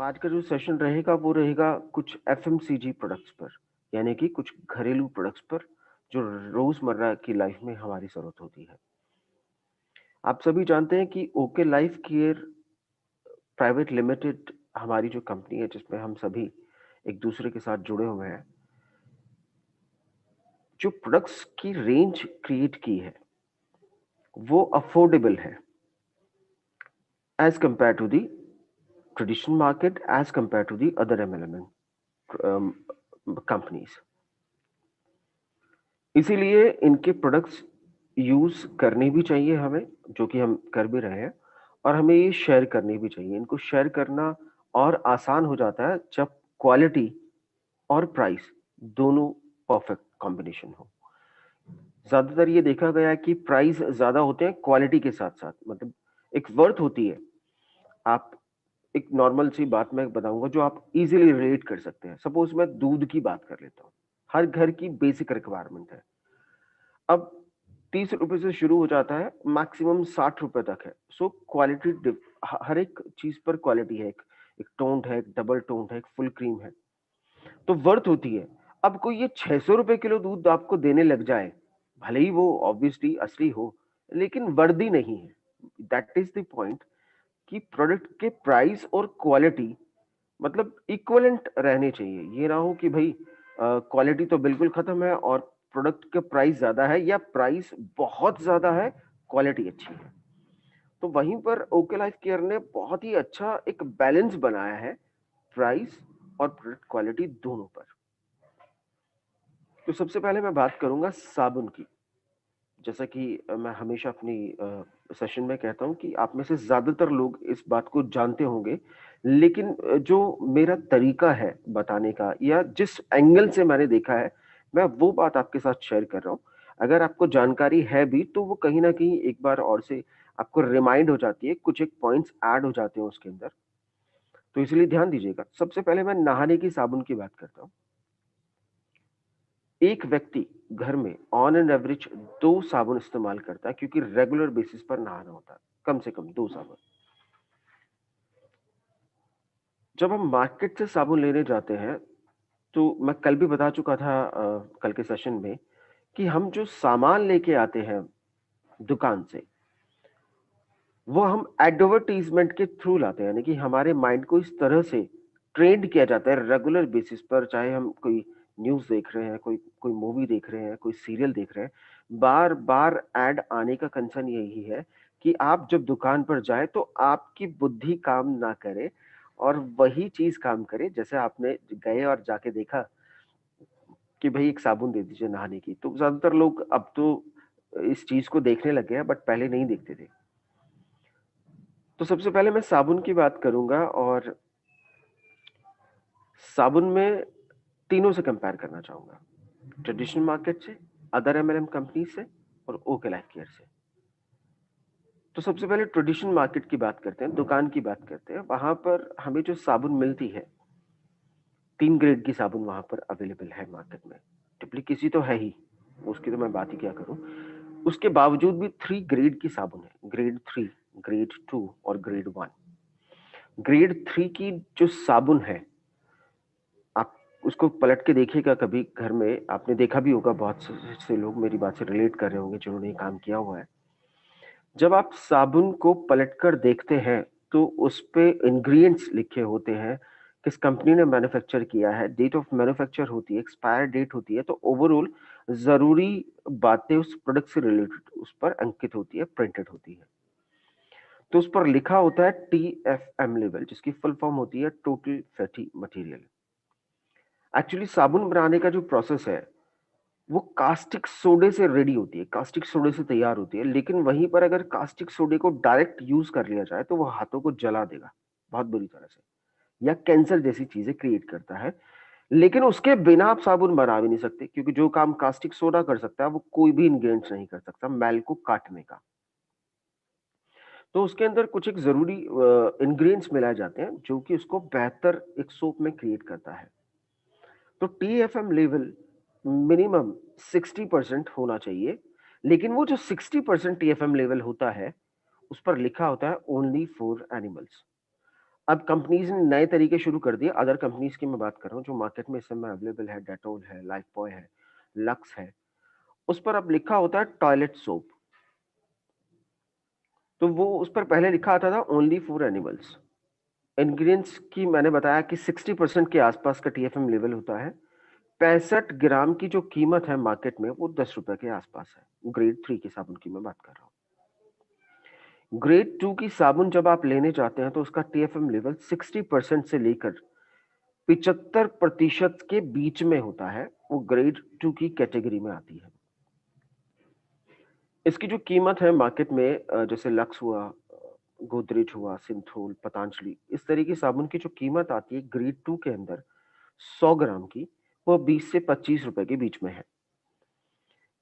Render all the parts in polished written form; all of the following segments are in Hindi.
आज का जो सेशन रहेगा वो रहेगा कुछ एफएमसीजी प्रोडक्ट्स पर, यानी कि कुछ घरेलू प्रोडक्ट्स पर जो रोजमर्रा की लाइफ में हमारी जरूरत होती है। आप सभी जानते हैं कि okay life care private limited हमारी जो कंपनी है जिसमें हम सभी एक दूसरे के साथ जुड़े हुए हैं, जो प्रोडक्ट्स की रेंज क्रिएट की है वो अफोर्डेबल है as compared to the traditional market, as compared to the other MLM companies. इसीलिए इनके प्रोडक्ट्स यूज करने भी चाहिए हमें, जो कि हम कर भी रहे हैं, और हमें ये शेयर करनी भी चाहिए। इनको शेयर करना और आसान हो जाता है जब क्वालिटी और प्राइस दोनों परफेक्ट कॉम्बिनेशन हो। ज्यादातर ये देखा गया है कि प्राइस ज्यादा होते हैं क्वालिटी के साथ साथ, मतलब एक वर्थ होती है। आप एक नॉर्मल सी बात मैं बताऊंगा जो आप इजीली रिलेट कर सकते हैं। सपोज मैं दूध की बात कर लेता हूँ, हर घर की बेसिक रिक्वायरमेंट है। अब 30 रुपए से शुरू हो जाता है, मैक्सिमम 60 रुपए तक है। सो क्वालिटी, हर एक चीज पर क्वालिटी है। एक टोन्ड है, एक डबल टोन्ड है, एक फुल क्रीम है, तो वर्थ होती है। अब कोई ये 600 रुपए किलो दूध आपको देने लग जाए, भले ही वो ऑब्वियसली असली हो, लेकिन वर्दी नहीं है। दैट इज द पॉइंट कि प्रोडक्ट के प्राइस और क्वालिटी मतलब इक्वलेंट रहने चाहिए। ये ना हो कि भाई क्वालिटी तो बिल्कुल खत्म है और प्रोडक्ट का प्राइस ज्यादा है, या प्राइस बहुत ज्यादा है, क्वालिटी अच्छी है। तो वहीं पर ओके लाइफ केयर ने बहुत ही अच्छा एक बैलेंस बनाया है प्राइस और प्रोडक्ट क्वालिटी दोनों पर। तो सबसे पहले मैं बात करूंगा साबुन की। जैसा कि मैं हमेशा अपनी सेशन में कहता हूं कि आप में से ज्यादातर लोग इस बात को जानते होंगे, लेकिन जो मेरा तरीका है बताने का या जिस एंगल से मैंने देखा है, मैं वो बात आपके साथ शेयर कर रहा हूँ। अगर आपको जानकारी है भी तो वो कहीं ना कहीं एक बार और से आपको रिमाइंड हो जाती है, कुछ एक पॉइंट्स ऐड हो जाते हैं उसके अंदर। तो इसलिए ध्यान दीजिएगा। सबसे पहले मैं नहाने की साबुन की बात करता हूँ। एक व्यक्ति घर में ऑन एन एवरेज 2 साबुन इस्तेमाल करता है, क्योंकि रेगुलर बेसिस पर नहाना होता है। कम से कम 2 साबुन। जब हम मार्केट से साबुन लेने जाते हैं, तो मैं कल भी बता चुका था कल के सेशन में कि हम जो सामान लेके आते हैं दुकान से, वो हम एडवर्टीजमेंट के थ्रू लाते हैं। यानी कि हमारे माइंड को इस तरह से ट्रेंड किया जाता है रेगुलर बेसिस पर, चाहे हम कोई न्यूज देख रहे हैं, कोई कोई मूवी देख रहे हैं, कोई सीरियल देख रहे हैं, बार बार ऐड आने का कंसर्न यही है कि आप जब दुकान पर जाए तो आपकी बुद्धि काम ना करे और वही चीज काम करे। जैसे आपने गए और जाके देखा कि भाई एक साबुन दे दीजिए नहाने की, तो ज्यादातर लोग अब तो इस चीज को देखने लगे हैं, बट पहले नहीं देखते थे। तो सबसे पहले मैं साबुन की बात करूंगा, और साबुन में तीनों से कंपेयर करना चाहूंगा। ट्रेडिशनल मार्केट से, अदर एमएलएम कंपनी से, और ओके लाइफ केयर से। तो सबसे पहले ट्रेडिशनल मार्केट की बात करते हैं, दुकान की बात करते हैं। वहां पर हमें जो साबुन मिलती है, 3 ग्रेड की साबुन वहां पर अवेलेबल है मार्केट में। डुप्लीकेसी तो है ही, उसकी तो मैं बात ही क्या करूं। उसके बावजूद भी 3 ग्रेड की साबुन है, ग्रेड 3, ग्रेड 2 और ग्रेड 1। ग्रेड 3 की जो साबुन है, आप उसको पलट के देखिएगा कभी घर में। आपने देखा भी होगा, बहुत से लोग मेरी बात से रिलेट कर रहे होंगे जिन्होंने ये काम किया हुआ है। जब आप साबुन को पलटकर देखते हैं तो उस पे इंग्रेडिएंट्स लिखे होते हैं, किस कंपनी ने मैन्युफैक्चर किया है, डेट ऑफ मैन्युफैक्चर होती है, एक्सपायर डेट होती है। तो ओवरऑल जरूरी बातें उस प्रोडक्ट से रिलेटेड उस पर अंकित होती है, प्रिंटेड होती है। तो उस पर लिखा होता है TFM लेवल, जिसकी फुल फॉर्म होती है टोटल फैटी मटेरियल। एक्चुअली साबुन बनाने का जो प्रोसेस है वो कास्टिक सोडे से रेडी होती है, कास्टिक सोडे से तैयार होती है। लेकिन वहीं पर अगर कास्टिक सोडे को डायरेक्ट यूज कर लिया जाए तो वो हाथों को जला देगा बहुत बुरी तरह से, या कैंसर जैसी चीजें क्रिएट करता है। लेकिन उसके बिना आप साबुन बना भी नहीं सकते, क्योंकि जो काम कास्टिक सोडा कर सकता है वो कोई भी इंग्रेडिएंट्स नहीं कर सकता, मैल को काटने का। तो उसके अंदर कुछ एक जरूरी इंग्रेडिएंट्स मिलाए जाते हैं जो कि उसको बेहतर एक सोप में क्रिएट करता है। तो TFM लेवल मिनिमम 60% होना चाहिए। लेकिन वो जो 60% TFM लेवल होता है, उस पर लिखा होता है ओनली फॉर एनिमल्स। अब कंपनीज ने नए तरीके शुरू कर दिए, अदर कंपनीज की मैं बात कर रहा हूँ जो मार्केट में इस समय अवेलेबल है, डेटोल है, लाइफबॉय है, लक्स है, उस पर अब लिखा होता है टॉयलेट सोप। तो वो उस पर पहले लिखा आता था ओनली फॉर एनिमल्स। इंग्रेडिएंट्स की मैंने बताया कि 60% के आसपास का टीएफएम लेवल होता है। 65 ग्राम की जो कीमत है मार्केट में वो 10 रुपए के आसपास है। ग्रेड 3 की साबुन की मैं बात कर रहा हूँ। ग्रेड 2 की साबुन जब आप लेने जाते हैं तो उसका टीएफएम लेवल 60% से लेकर 75% के बीच में होता है। वो ग्रेड 2 की कैटेगरी में आती है। इसकी जो कीमत है मार्केट में जैसे लक्स हुआ, गोदरेज हुआ, सिंथोल, पतंजलि, इस तरह की साबुन की जो कीमत आती है ग्रेड 2 के अंदर 100 ग्राम की, वो 20 से 25 रुपए के बीच में है।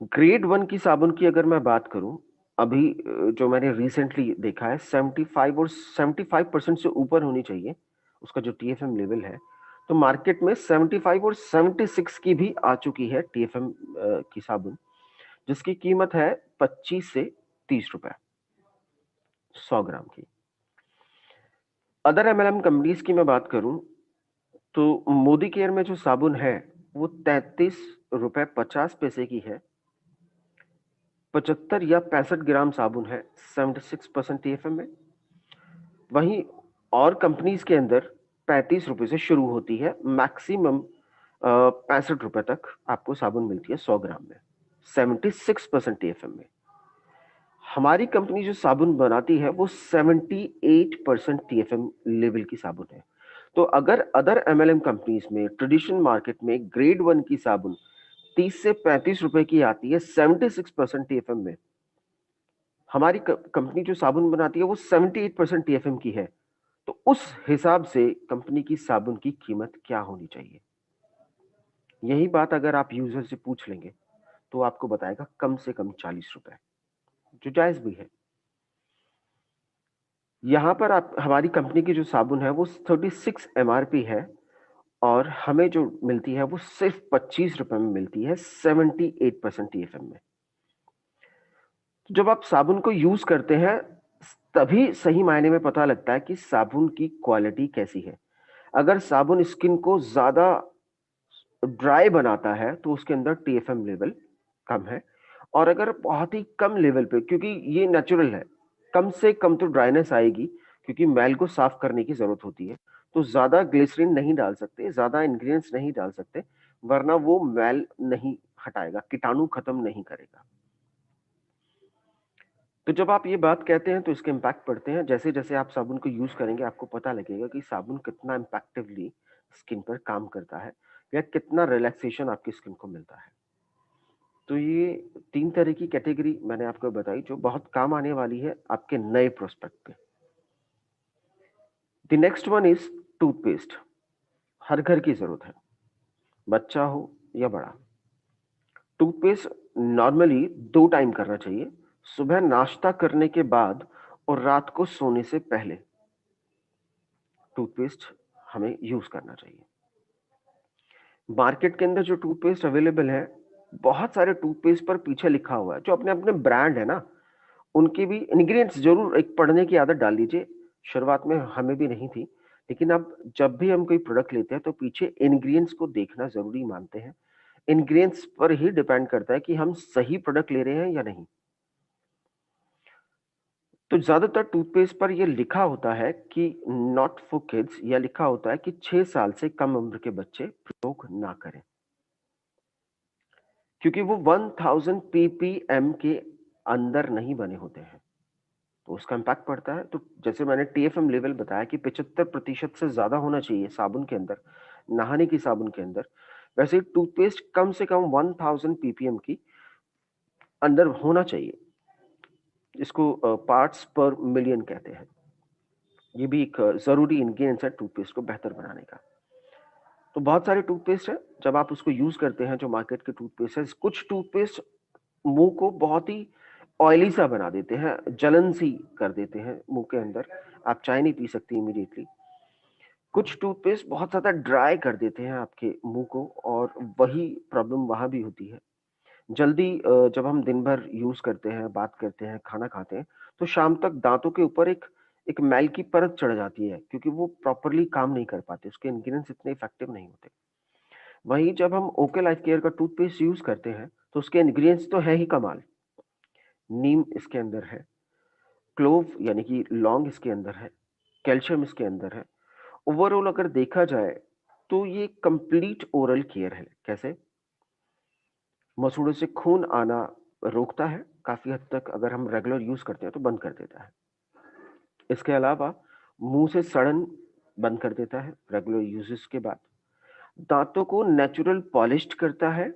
ग्रेड 1 की साबुन की अगर मैं बात करूं, अभी जो मैंने रिसेंटली देखा है 75 और 75% से ऊपर होनी चाहिए उसका जो टीएफएम लेवल है। तो मार्केट में 75 और 76 की भी आ चुकी है टीएफएम की साबुन, जिसकी कीमत है 25 से 30 रुपए 100 ग्राम की। अदर एमएलएम कंपनीज की मैं बात करूं तो मोदी केयर में जो साबुन है वो 33 रुपए 50 पैसे की है। 75 या 65 ग्राम साबुन है 76% टीएफएम में। वहीं और कंपनीज के अंदर 35 रुपए से शुरू होती है, मैक्सिमम 65 रुपए तक आपको साबुन मिलती है 100 ग्राम में 76% टीएफएम में। हमारी कंपनी जो साबुन बनाती है वो 78% टीएफएम लेवल की साबुन है। तो अगर अदर एमएलएम कंपनीज में ट्रेडिशनल मार्केट में ग्रेड 1 की साबुन 30 से 35 रुपए की आती है 76% टीएफएम में, हमारी कंपनी जो साबुन बनाती है वो 78% टीएफएम की है। तो उस हिसाब से कंपनी की साबुन की कीमत क्या होनी चाहिए, यही बात अगर आप यूजर से पूछ लेंगे तो आपको बताएगा कम से कम 40 रुपए, जो जायज भी है। यहाँ पर आप हमारी कंपनी की जो साबुन है वो 36 एमआरपी है और हमें जो मिलती है वो सिर्फ 25 रुपए में मिलती है 78% टीएफएम में। जब आप साबुन को यूज करते हैं तभी सही मायने में पता लगता है कि साबुन की क्वालिटी कैसी है। अगर साबुन स्किन को ज्यादा ड्राई बनाता है तो उसके अंदर टीएफएम लेवल कम है, और अगर बहुत ही कम लेवल पे, क्योंकि ये नेचुरल है, कम से कम तो ड्राइनेस आएगी क्योंकि मैल को साफ करने की जरूरत होती है, तो ज्यादा ग्लिसरीन नहीं डाल सकते, ज्यादा इंग्रेडिएंट्स नहीं डाल सकते, वरना वो मैल नहीं हटाएगा, कीटाणु खत्म नहीं करेगा। तो जब आप ये बात कहते हैं तो इसके इम्पैक्ट पड़ते हैं। जैसे जैसे आप साबुन को यूज करेंगे आपको पता लगेगा कि साबुन कितना इम्पैक्टिवली स्किन पर काम करता है या कितना रिलैक्सेशन आपकी स्किन को मिलता है। तो ये 3 तरह की कैटेगरी मैंने आपको बताई जो बहुत काम आने वाली है आपके नए प्रोस्पेक्ट पे। The next one is toothpaste. हर घर की जरूरत है, बच्चा हो या बड़ा। टूथपेस्ट नॉर्मली 2 टाइम करना चाहिए, सुबह नाश्ता करने के बाद और रात को सोने से पहले टूथपेस्ट हमें यूज करना चाहिए। मार्केट के अंदर जो टूथपेस्ट अवेलेबल है, बहुत सारे टूथपेस्ट पर पीछे लिखा हुआ है, जो अपने अपने ब्रांड है ना, उनके भी इंग्रेडिएंट्स जरूर एक पढ़ने की आदत डाल लीजिए। शुरुआत में हमें भी नहीं थी, लेकिन अब जब भी हम कोई प्रोडक्ट लेते हैं तो पीछे इंग्रेडिएंट्स को देखना जरूरी मानते हैं। इंग्रेडिएंट्स पर ही डिपेंड करता है कि हम सही प्रोडक्ट ले रहे हैं या नहीं। तो ज्यादातर टूथपेस्ट पर यह लिखा होता है कि नॉट फॉर किड्स, या लिखा होता है कि 6 साल से कम उम्र के बच्चे प्रयोग ना करें, क्योंकि वो 1000 ppm के अंदर नहीं बने होते हैं, तो उसका इम्पैक्ट पड़ता है। तो जैसे मैंने टीएफएम लेवल बताया कि 75% से ज्यादा होना चाहिए साबुन के अंदर, नहाने की साबुन के अंदर, वैसे टूथपेस्ट कम से कम 1000 ppm की अंदर होना चाहिए। इसको पार्ट्स पर मिलियन कहते हैं। ये भी एक जरूरी इंग्रेडिएंट्स है टूथपेस्ट को बेहतर बनाने का। तो बहुत सारे टूथपेस्ट है, जब आप उसको यूज करते हैं जो मार्केट के टूथपेस्ट है, कुछ टूथपेस्ट मुंह को बहुत ही ऑयली सा बना देते हैं, जलन सी कर देते हैं मुंह के अंदर, आप चाय नहीं पी सकती इमीडिएटली। कुछ टूथपेस्ट बहुत ज्यादा ड्राई कर देते हैं आपके मुंह को, और वही प्रॉब्लम वहां भी होती है। जल्दी जब हम दिन भर यूज करते हैं, बात करते हैं, खाना खाते हैं, तो शाम तक दांतों के ऊपर एक एक मैल की परत चढ़ जाती है क्योंकि वो प्रॉपरली काम नहीं कर पाते, उसके इंग्रेडिएंट्स इतने इफेक्टिव नहीं होते। वहीं जब हम ओके लाइफ केयर का टूथपेस्ट यूज करते हैं तो उसके इंग्रेडिएंट्स तो है ही कमाल। नीम इसके अंदर है, क्लोव यानी कि लौंग इसके अंदर है, कैल्शियम इसके अंदर है। ओवरऑल अगर देखा जाए तो ये कंप्लीट ओरल केयर है। कैसे? मसूड़ों से खून आना रोकता है काफी हद तक, अगर हम रेगुलर यूज करते हैं तो बंद कर देता है। इसके अलावा मुंह से सड़न बंद कर देता है रेगुलर यूजेस के बाद। दांतों को नेचुरल पॉलिश्ड करता है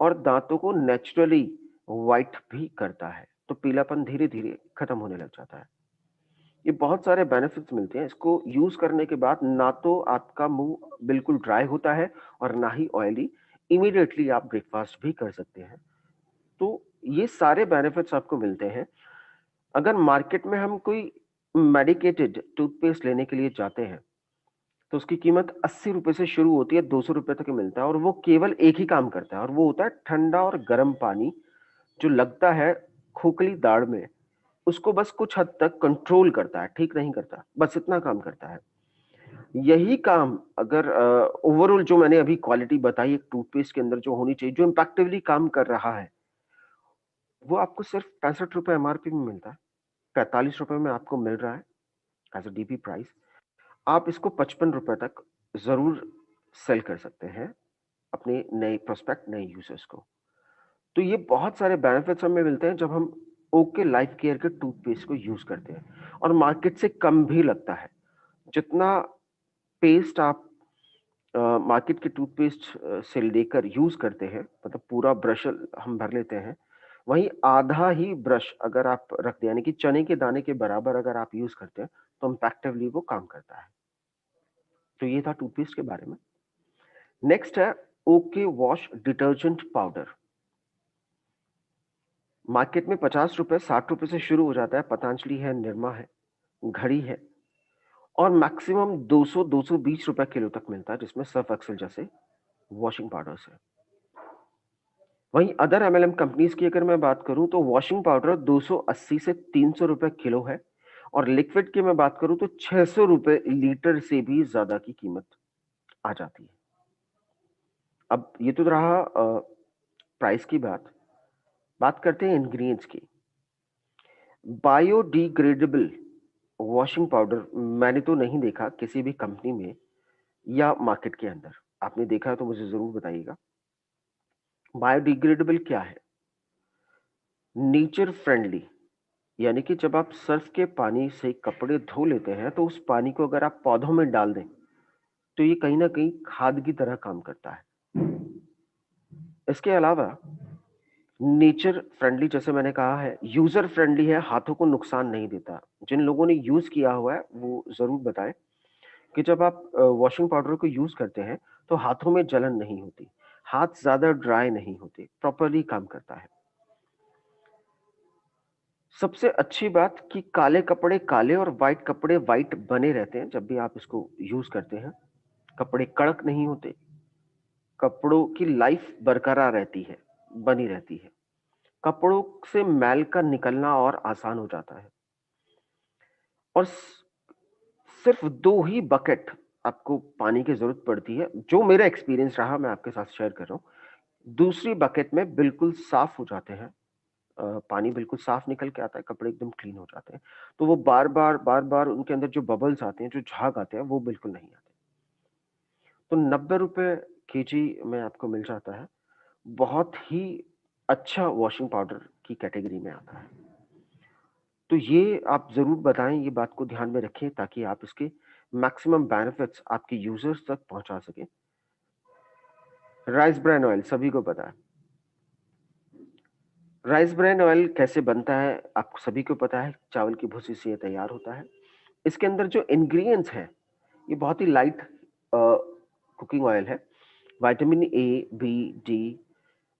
और दांतों को नेचुरली वाइट भी करता है, तो पीलापन धीरे धीरे खत्म होने लग जाता है। ये बहुत सारे बेनिफिट्स मिलते हैं इसको यूज करने के बाद। ना तो आपका मुंह बिल्कुल ड्राई होता है और ना ही ऑयली। इमीडिएटली आप ब्रेकफास्ट भी कर सकते हैं। तो ये सारे बेनिफिट्स आपको मिलते हैं। अगर मार्केट में हम कोई मेडिकेटेड टूथपेस्ट लेने के लिए जाते हैं तो उसकी कीमत 80 रुपए से शुरू होती है, 200 रुपए तक मिलता है, और वो केवल एक ही काम करता है और वो होता है ठंडा और गर्म पानी जो लगता है खोखली दाढ़ में, उसको बस कुछ हद तक कंट्रोल करता है, ठीक नहीं करता, बस इतना काम करता है। यही काम अगर ओवरऑल जो मैंने अभी क्वालिटी बताई एक टूथपेस्ट के अंदर जो होनी चाहिए, जो इम्पैक्टिवली काम कर रहा है, वो आपको सिर्फ 65 रुपए एमआरपी में मिलता है। 45 रुपए में आपको मिल रहा है एज अ डीपी प्राइस। आप इसको 55 रुपए तक जरूर सेल कर सकते हैं अपने नए प्रोस्पेक्ट, नए यूजर्स को। तो ये बहुत सारे बेनिफिट्स हमें मिलते हैं जब हम ओके लाइफ केयर के टूथपेस्ट को यूज करते हैं, और मार्केट से कम भी लगता है। जितना पेस्ट आप मार्केट के टूथपेस्ट से लेकर यूज करते हैं, मतलब पूरा ब्रश हम भर लेते हैं, वहीं आधा ही ब्रश अगर आप रख दें, यानी कि चने के दाने के बराबर अगर आप यूज करते हैं, तो इम्पैक्टिवली वो काम करता है। तो ये था टूथपेस्ट के बारे में। नेक्स्ट है okay wash detergent powder. Market में 50 रुपए 60 रुपए से शुरू हो जाता है। पतंजलि है, निर्मा है, घड़ी है, और मैक्सिमम 200-220 रुपए किलो तक मिलता है, जिसमें सर्फ एक्सेल जैसे वॉशिंग पाउडर्स है। वहीं अदर एमएलएम कंपनीज की अगर मैं बात करूं तो वॉशिंग पाउडर 280 से 300 रुपए किलो है, और लिक्विड की मैं बात करूं तो 600 रुपए लीटर से भी ज्यादा की कीमत आ जाती है। अब ये तो रहा प्राइस की बात। बात करते हैं इंग्रेडिएंट्स की। बायोडिग्रेडेबल वॉशिंग पाउडर मैंने तो नहीं देखा किसी भी कंपनी में या मार्केट के अंदर। आपने देखा है तो मुझे जरूर बताइएगा। बायोडिग्रेडेबल क्या है? नेचर फ्रेंडली, यानी कि जब आप सर्फ के पानी से कपड़े धो लेते हैं तो उस पानी को अगर आप पौधों में डाल दें तो ये कहीं ना कहीं खाद की तरह काम करता है। इसके अलावा नेचर फ्रेंडली, जैसे मैंने कहा है, यूजर फ्रेंडली है, हाथों को नुकसान नहीं देता। जिन लोगों ने यूज किया हुआ है वो जरूर बताएं कि जब आप वॉशिंग पाउडर को यूज करते हैं तो हाथों में जलन नहीं होती, हाथ ज्यादा ड्राई नहीं होते, प्रॉपरली काम करता है। सबसे अच्छी बात कि काले कपड़े काले और वाइट कपड़े वाइट बने रहते हैं जब भी आप इसको यूज करते हैं। कपड़े कड़क नहीं होते, कपड़ों की लाइफ बरकरार रहती है, बनी रहती है। कपड़ों से मैल का निकलना और आसान हो जाता है। और सिर्फ 2 ही बकेट आपको पानी की जरूरत पड़ती है, जो मेरा एक्सपीरियंस रहा मैं आपके साथ शेयर कर रहा हूँ। दूसरी बकेट में बिल्कुल साफ हो जाते हैं, पानी बिल्कुल साफ निकल के आता है, कपड़े एकदम क्लीन हो जाते हैं। तो वो बार बार उनके अंदर जो बबल्स आते हैं, जो झाग आते हैं, वो बिल्कुल नहीं आते। तो 90 रुपए केजी में आपको मिल जाता है। बहुत ही अच्छा वॉशिंग पाउडर की कैटेगरी में आता है। तो ये आप जरूर बताएं, ये बात को ध्यान में रखें ताकि आप इसके मैक्सिमम बेनिफिट्स आपके यूजर्स तक पहुंचा सके। राइस ब्रान ऑयल सभी को पता है। राइस ब्रान ऑयल कैसे बनता है आपको सभी को पता है, चावल की भूसी से ये तैयार होता है। इसके अंदर जो इंग्रेडिएंट्स हैं ये बहुत ही लाइट कुकिंग ऑयल है। Vitamin A, B, D.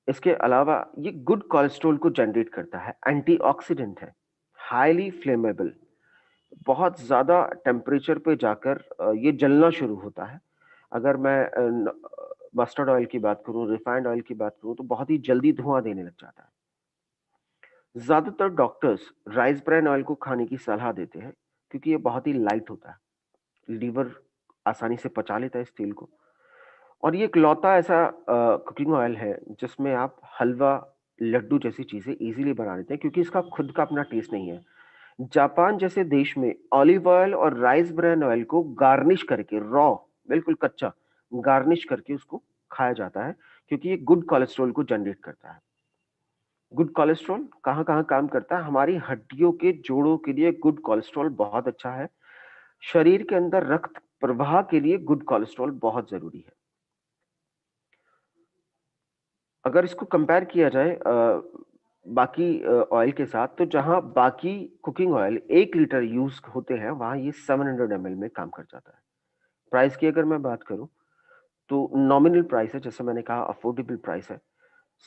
इसके अलावा ये गुड कोलेस्ट्रॉल को जनरेट करता है, एंटीऑक्सीडेंट है, हाईली फ्लेमेबल। बहुत ज्यादा टेम्परेचर पे जाकर ये जलना शुरू होता है। अगर मैं मस्टर्ड ऑयल की बात करूं, रिफाइंड ऑयल की बात करूं, तो बहुत ही जल्दी धुआं देने लग जाता है। ज्यादातर डॉक्टर्स राइस ब्रान ऑयल को खाने की सलाह देते हैं क्योंकि ये बहुत ही लाइट होता है, लीवर आसानी से पचा लेता है इस तेल को। और ये इकलौता ऐसा कुकिंग ऑयल है जिसमें आप हलवा, लड्डू जैसी चीज़ें ईज़िली बना लेते हैं, क्योंकि इसका खुद का अपना टेस्ट नहीं है। जापान जैसे देश में ऑलिव ऑयल और राइस ब्रान ऑयल को गार्निश करके, रॉ, बिल्कुल कच्चा, गार्निश करके उसको खाया जाता है, क्योंकि ये गुड कोलेस्ट्रॉल को जनरेट करता है। गुड कोलेस्ट्रॉल कहाँ-कहाँ काम करता है? हमारी हड्डियों के जोड़ों के लिए गुड कोलेस्ट्रॉल बहुत अच्छा है। शरीर के अंदर रक्त प्रवाह के लिए गुड कोलेस्ट्रॉल बहुत ज़रूरी है। अगर इसको कंपेयर किया जाए बाकी ऑयल के साथ, तो जहाँ बाकी कुकिंग ऑयल 1 लीटर यूज़ होते हैं, वहाँ ये 700 एमएल में काम कर जाता है। प्राइस की अगर मैं बात करूँ, तो नॉमिनल प्राइस है, जैसे मैंने कहा अफोर्डेबल प्राइस है,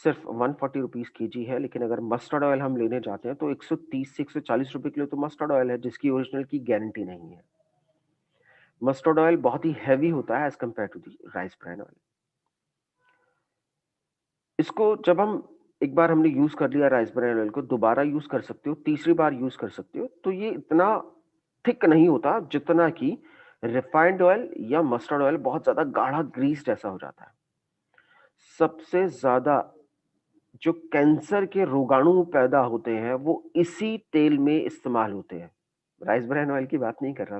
सिर्फ 140 रुपीज़ केजी है। लेकिन अगर मस्टर्ड ऑयल हम लेने जाते हैं तो 130 से 140 रुपए किलो तो मस्टर्ड ऑयल है, जिसकी ओरिजिनल की गारंटी नहीं है। मस्टर्ड ऑयल बहुत ही हैवी होता है as compared to the rice bran oil. इसको जब हम एक बार हमने यूज़ कर लिया राइस ब्रान ऑयल को, दोबारा यूज़ कर सकते हो, तीसरी बार यूज़ कर सकते हो, तो ये इतना थिक नहीं होता जितना कि रिफाइंड ऑयल या मस्टर्ड ऑयल बहुत ज़्यादा गाढ़ा ग्रीस जैसा हो जाता है। सबसे ज़्यादा जो कैंसर के रोगाणु पैदा होते हैं, वो इसी तेल में इस्तेमाल होते हैं। राइस ब्रान ऑयल की बात नहीं कर रहा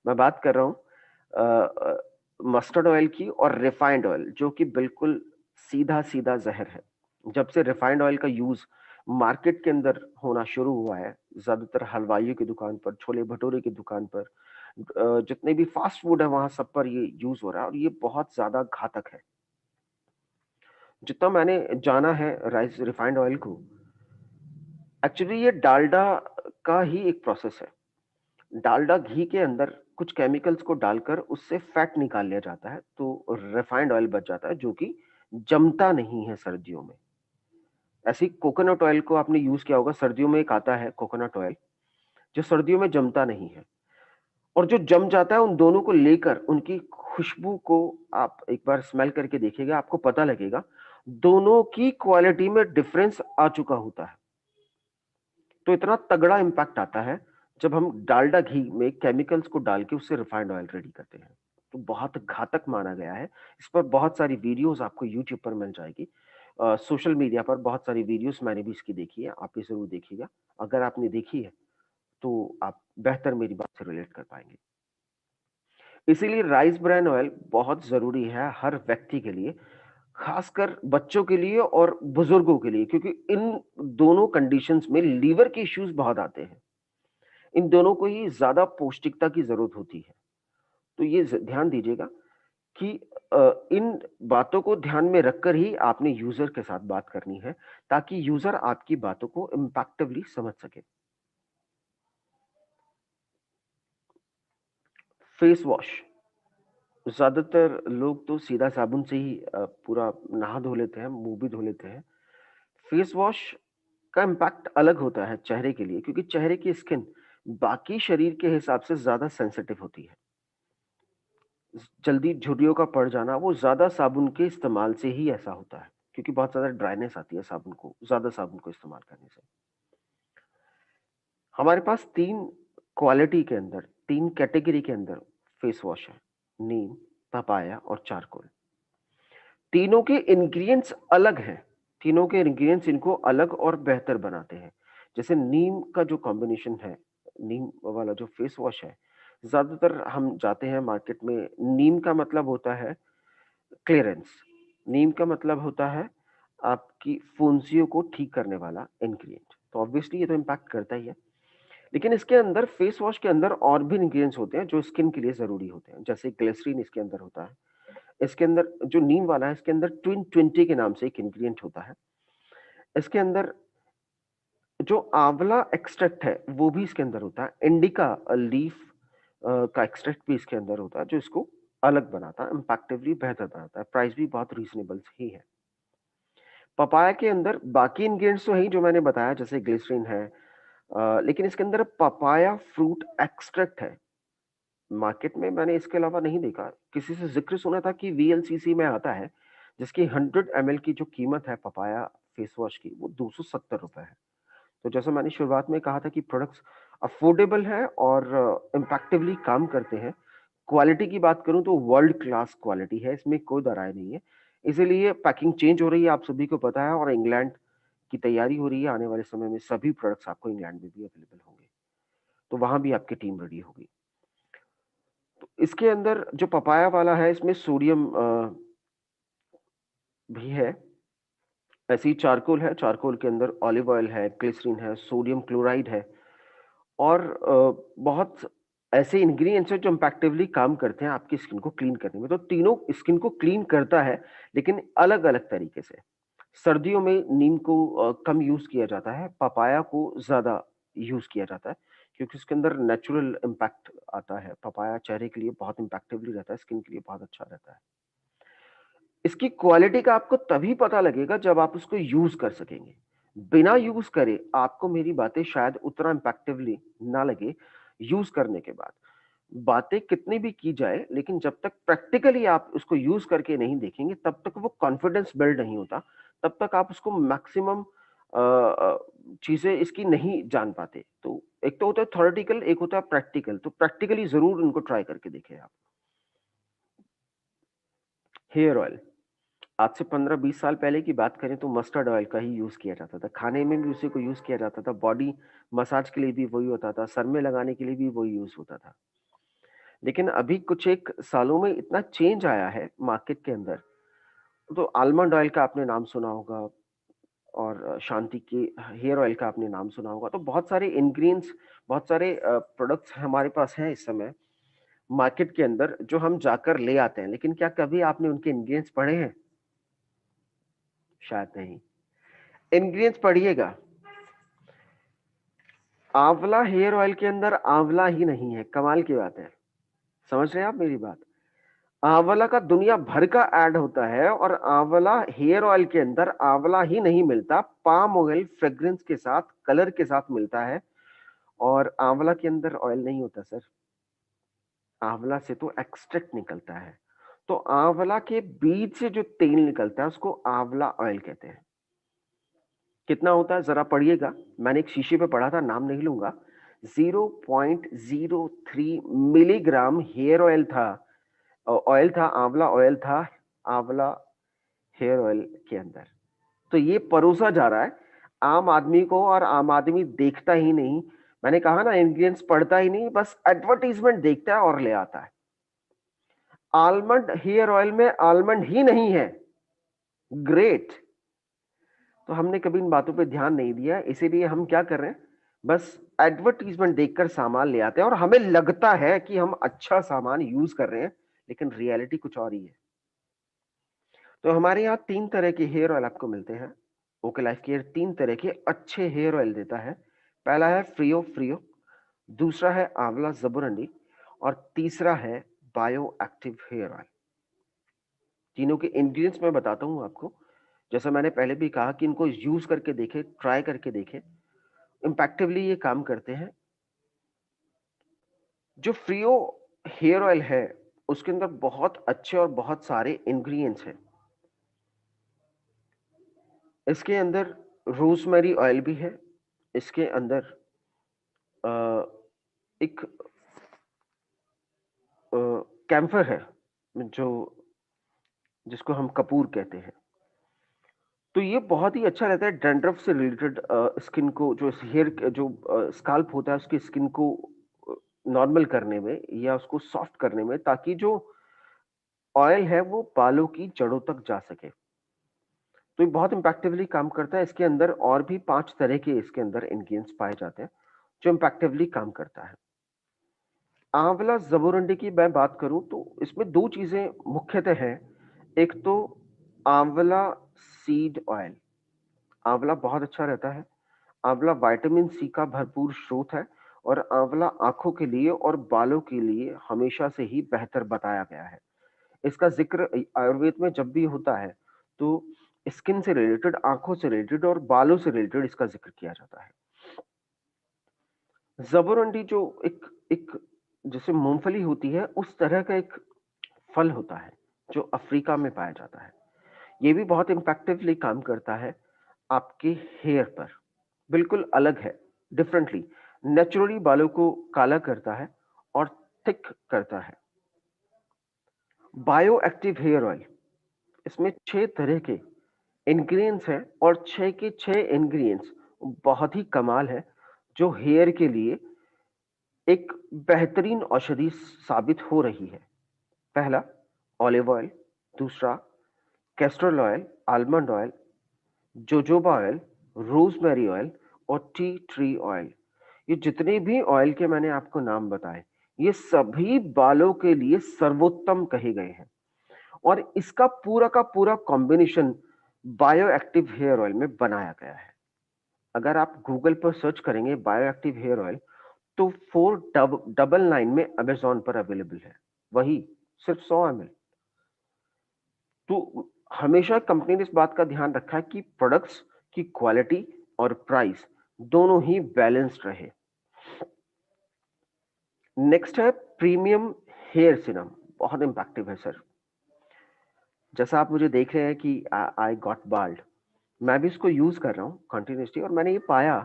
मैं बात कर रहा हूँ मस्टर्ड ऑयल की और रिफाइंड ऑयल, जो कि बिल्कुल सीधा-सीधा ज़हर है। जब से रिफाइंड ऑयल का यूज़ मार्केट के अंदर होना शुरू हुआ है, ज़्यादातर हलवाइयों की दुकान पर, छोले-भटूरे की दुकान पर, जितने भी फास्ट फूड है, वहाँ सब पर ये यूज़ हो रहा है और ये बहुत ज़्यादा घातक है। जितना मैंने जाना है राइस रिफाइंड ऑयल को, एक्चुअली ये डालडा का ही एक प्रोसेस है। डालडा घी के अंदर कुछ केमिकल्स को डालकर उससे फैट निकाल लिया जाता है, तो रिफाइंड ऑयल बच जाता है, जो कि जमता नहीं है सर्दियों में। ऐसे ही कोकोनट ऑयल को आपने यूज़ किया होगा, सर्दियों में एक आता है कोकोनट ऑयल, जो सर्दियों में जमता नहीं है। और जो जम जाता है, उन दोनों को लेकर उनकी खुशबू को आप एक बार स्मेल करके देखिएगा, आपको पता लगेगा, दोनों की क्वालिटी में डिफरेंस आ चुका होता है। तो इतना तगड़ा इम्पैक्ट आता है जब हम डालडा घी में केमिकल्स को डाल के उससे रिफाइंड ऑयल रेडी करते हैं। तो बहुत घातक माना गया है। इस पर बहुत सारी वीडियोस आपको यूट्यूब पर मिल जाएगी। सोशल मीडिया पर बहुत सारी वीडियोस मैंने भी इसकी देखी है, आप भी ज़रूर देखिएगा। अगर आपने देखी है, तो आप बेहतर मेरी बात से रिलेट कर पाएँगे। इसीलिए राइस ब्रान ऑयल बहुत ज़रूरी है हर व्यक्ति के लिए, खासकर बच्चों के लिए और बुजुर्गों के लिए, क्योंकि इन दोनों कंडीशंस में लीवर के इश्यूज बहुत आते हैं। इन दोनों को ही ज्यादा पौष्टिकता की जरूरत होती है। तो ये ध्यान दीजिएगा कि इन बातों को ध्यान में रखकर ही आपने यूजर के साथ बात करनी है, ताकि यूजर आपकी बातों को इम्पैक्टिवली समझ सके। फेस वॉश, ज्यादातर लोग तो सीधा साबुन से ही पूरा नहा धो लेते हैं, मुंह भी धो लेते हैं। फेस वॉश का इम्पैक्ट अलग होता है चेहरे के लिए, क्योंकि चेहरे की स्किन बाकी शरीर के हिसाब से ज्यादा सेंसिटिव होती है। जल्दी झुर्रियों का पड़ जाना वो ज्यादा साबुन के इस्तेमाल से ही ऐसा होता है, क्योंकि बहुत ज्यादा ड्राइनेस आती है साबुन को इस्तेमाल करने से। हमारे पास 3 क्वालिटी के अंदर, 3 कैटेगरी के अंदर फेस वॉश है, नीम, पपाया और चारकोल। तीनों के इंग्रेडिएंट्स अलग हैं। तीनों के इंग्रेडिएंट्स इनको अलग और बेहतर बनाते हैं। जैसे नीम का जो कॉम्बिनेशन है, नीम वाला जो फेस वॉश है, ज्यादातर हम जाते हैं मार्केट में, नीम का मतलब होता है क्लियरेंस। नीम का मतलब होता है आपकी फुंसियों को ठीक करने वाला इंग्रेडिएंट। तो ऑब्वियसली ये तो इम्पैक्ट करता ही है। लेकिन इसके अंदर, फेस वॉश के अंदर और भी इंग्रेडिएंट्स होते हैं जो स्किन के लिए जरूरी होते हैं। जैसे ग्लिसरीन इसके अंदर होता है। इसके अंदर जो नीम वाला है, इसके अंदर ट्विन 20 के नाम से एक इंग्रेडिएंट होता है। इसके अंदर जो आंवला एक्सट्रैक्ट है वो भी इसके अंदर होता है। इंडिका लीफ का एक्सट्रैक्ट भी इसके अंदर होता है, जो इसको अलग बनाता है, इम्पैक्टिवली बेहतर बनाता है। प्राइस भी बहुत रीजनेबल ही है। पपाया के अंदर बाकी इंग्रेडिएंट्स तो हैं जो मैंने बताया, जैसे ग्लिसरीन है, लेकिन इसके अंदर पपाया फ्रूट एक्सट्रैक्ट है। मार्केट में मैंने इसके अलावा नहीं देखा। किसी से ज़िक्र सुना था कि वीएलसीसी में आता है, जिसकी 100 एमएल की जो कीमत है पपाया फेस वॉश की, वो ₹270 है। तो जैसा मैंने शुरुआत में कहा था कि प्रोडक्ट्स अफोर्डेबल है और इम्पैक्टिवली काम करते हैं। क्वालिटी की बात करूं तो वर्ल्ड क्लास क्वालिटी है, इसमें कोई दो राय नहीं है। इसीलिए पैकिंग चेंज हो रही है, आप सभी को पता है, और इंग्लैंड की तैयारी हो रही है। आने वाले समय में सभी प्रोडक्ट्स आपको इंग्लैंड में भी अवेलेबल होंगे, तो वहां भी आपकी टीम रेडी होगी। तो इसके अंदर जो पपाया वाला है, इसमें सोडियम भी है। ऐसी चारकोल है, चारकोल के अंदर ऑलिव ऑयल है, ग्लिसरीन है, सोडियम क्लोराइड है, और बहुत ऐसे इंग्रेडिएंट्स हैं जो इम्पैक्टिवली काम करते हैं आपकी स्किन को क्लीन करने में। तो तीनों स्किन को क्लीन करता है, लेकिन अलग अलग तरीके से। सर्दियों में नीम को कम यूज किया जाता है, पपाया को ज्यादा यूज किया जाता है, क्योंकि उसके अंदर नेचुरल इम्पैक्ट आता है। पपाया चेहरे के लिए बहुत इम्पैक्टिवली रहता है, स्किन के लिए बहुत अच्छा रहता है। इसकी क्वालिटी का आपको तभी पता लगेगा जब आप उसको यूज कर सकेंगे। बिना यूज करे आपको मेरी बातें शायद उतना इम्पैक्टिवली ना लगे। यूज करने के बाद बातें कितनी भी की जाए, लेकिन जब तक प्रैक्टिकली आप उसको यूज करके नहीं देखेंगे, तब तक वो कॉन्फिडेंस बिल्ड नहीं होता। तब तक आप उसको मैक्सिमम चीजें इसकी नहीं जान पाते। तो एक तो होता है थ्योरेटिकल, एक होता है प्रैक्टिकल। तो प्रैक्टिकली जरूर उनको ट्राई करके देखें आप। हेयर ऑयल, आज से 15-20 साल पहले की बात करें तो मस्टर्ड ऑयल का ही यूज किया जाता था। खाने में भी उसी को यूज किया जाता था, बॉडी मसाज के लिए भी वही होता था, सर में लगाने के लिए भी वही यूज होता था। लेकिन अभी कुछ एक सालों में इतना चेंज आया है मार्केट के अंदर। तो आलमंड ऑयल का आपने नाम सुना होगा, और शांति के हेयर ऑयल का आपने नाम सुना होगा। तो बहुत सारे इंग्रेडिएंट्स, बहुत सारे प्रोडक्ट्स हमारे पास हैं इस समय मार्केट के अंदर, जो हम जाकर ले आते हैं। लेकिन क्या कभी आपने उनके इंग्रेडिएंट्स पढ़े हैं? शायद नहीं। इंग्रेडिएंट्स पढ़िएगा। आंवला हेयर ऑयल के अंदर आंवला ही नहीं है, कमाल की बात है। समझ रहे हैं आप मेरी बात? आंवला का दुनिया भर का ऐड होता है, और आंवला हेयर ऑयल के अंदर आंवला ही नहीं मिलता, पाम ऑयल फ्रेग्रेंस के साथ, कलर के साथ मिलता है। और आंवला के अंदर ऑयल नहीं होता सर, आंवला से तो एक्सट्रैक्ट निकलता है। तो आंवला के बीज से जो तेल निकलता है उसको आंवला ऑयल कहते हैं। कितना होता है जरा पढ़िएगा, मैंने एक शीशे पे पढ़ा था, नाम नहीं लूंगा। 0.03 मिलीग्राम हेयर ऑयल था, ऑयल था, आंवला ऑयल था, आंवला हेयर ऑयल के अंदर। तो ये परोसा जा रहा है आम आदमी को, और आम आदमी देखता ही नहीं। मैंने कहा ना, इंग्रेडिएंट्स पढ़ता ही नहीं, बस एडवर्टीजमेंट देखता है और ले आता है। आलमंड हेयर ऑयल में आलमंड ही नहीं है। ग्रेट। तो हमने कभी इन बातों पे ध्यान नहीं दिया, इसीलिए हम क्या कर रहे हैं, बस एडवर्टीजमेंट देखकर सामान ले आते हैं, और हमें लगता है कि हम अच्छा सामान यूज कर रहे हैं, लेकिन रियलिटी कुछ और ही है। तो हमारे यहाँ 3 तरह के हेयर ऑयल आपको मिलते हैं। ओके लाइफ केयर 3 तरह के अच्छे हेयर ऑयल देता है। पहला है फ्रियो फ्रियो, दूसरा है आंवला जबुरंडी, और तीसरा है बायो एक्टिव हेयर ऑयल। तीनों के इंग्रेडिएंट्स मैं बताता हूं आपको। जैसा मैंने पहले भी कहा कि इनको यूज करके देखें, ट्राई करके देखें, इम्पैक्टिवली ये काम करते हैं। जो फ्रियो हेयर ऑयल है, उसके अंदर बहुत अच्छे और बहुत सारे इंग्रेडिएंट्स हैं। इसके अंदर रोजमेरी ऑयल भी है। इसके अंदर अ, एक कैम्फर है, जो जिसको हम कपूर कहते हैं। तो ये बहुत ही अच्छा रहता है डैंड्रफ से रिलेटेड, स्किन को, जो हेयर जो स्काल्प होता है उसकी स्किन को नॉर्मल करने में या उसको सॉफ्ट करने में, ताकि जो ऑयल है वो बालों की जड़ों तक जा सके। तो ये बहुत इम्पैक्टिवली काम करता है। इसके अंदर और भी 5 तरह के इसके अंदर इंग्रेडिएंट्स पाए जाते हैं जो इम्पैक्टिवली काम करता है। आंवला जबोरंडी की मैं बात करूं तो इसमें 2 चीजें मुख्यतः हैं। एक तो आंवला सीड ऑयल। आंवला बहुत अच्छा रहता है। आंवला विटामिन सी का भरपूर स्रोत है, और आंवला आंखों के लिए और बालों के लिए हमेशा से ही बेहतर बताया गया है। इसका जिक्र आयुर्वेद में जब भी होता है तो स्किन से रिलेटेड, आंखों से रिलेटेड और बालों से रिलेटेड इसका जिक्र किया जाता है। जबरंडी जो एक एक जैसे मूंगफली होती है, उस तरह का एक फल होता है जो अफ्रीका में पाया जाता है। ये भी बहुत इम्पैक्टिवली काम करता है आपके हेयर पर। बिल्कुल अलग है, डिफरेंटली। नेचुरली बालों को काला करता है और थिक करता है। बायो एक्टिव हेयर ऑयल, इसमें 6 तरह के इंग्रेडिएंट्स हैं और 6 के 6 इंग्रेडिएंट्स बहुत ही कमाल है, जो हेयर के लिए एक बेहतरीन औषधि साबित हो रही है। पहला ऑलिव ऑयल, दूसरा castor oil, almond oil, jojoba oil, rosemary oil और टी ट्री ऑयल। ये जितने भी ऑयल के मैंने आपको नाम बताए, ये सभी बालों के लिए सर्वोत्तम कहे गए हैं और इसका पूरा का पूरा combination bio active hair oil में बनाया गया है। अगर आप गूगल पर सर्च करेंगे बायो एक्टिव हेयर ऑयल, तो 499 में अमेजोन पर अवेलेबल है, वही सिर्फ 100 ml। तो हमेशा कंपनी ने इस बात का ध्यान रखा है कि प्रोडक्ट्स की क्वालिटी और प्राइस दोनों ही बैलेंस्ड रहे। नेक्स्ट है प्रीमियम हेयर सीरम, बहुत इंपैक्टिव है सर। जैसा आप मुझे देख रहे हैं कि आई गॉट बाल्ड, मैं भी इसको यूज कर रहा हूँ कंटिन्यूसली और मैंने ये पाया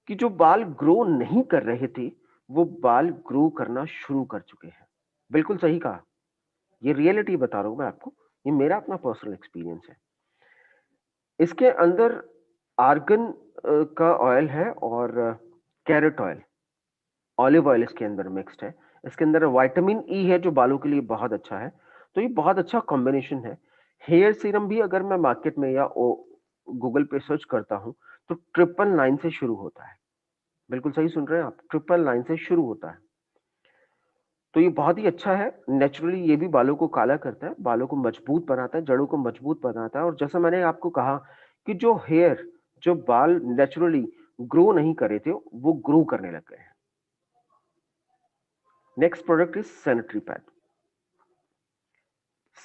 कि जो बाल ग्रो नहीं कर रहे थे, वो बाल ग्रो करना शुरू कर चुके हैं। बिल्कुल सही कहा, ये रियलिटी बता रहा हूं मैं आपको, ये मेरा अपना पर्सनल एक्सपीरियंस है। इसके अंदर आर्गन का ऑयल है और कैरेट ऑयल, ऑलिव ऑयल इसके अंदर मिक्स्ड है। इसके अंदर विटामिन ई है जो बालों के लिए बहुत अच्छा है। तो ये बहुत अच्छा कॉम्बिनेशन है। हेयर सीरम भी अगर मैं मार्केट में या गूगल पे सर्च करता हूं, तो 999 से शुरू होता है। बिल्कुल सही सुन रहे हैं आप, 999 से शुरू होता है। तो ये बहुत ही अच्छा है। नेचुरली ये भी बालों को काला करता है, बालों को मजबूत बनाता है, जड़ों को मजबूत बनाता है और जैसा मैंने आपको कहा कि जो बाल नेचुरली ग्रो नहीं कर रहे थे, वो ग्रो करने लग गए हैं। Next product is sanitary pad.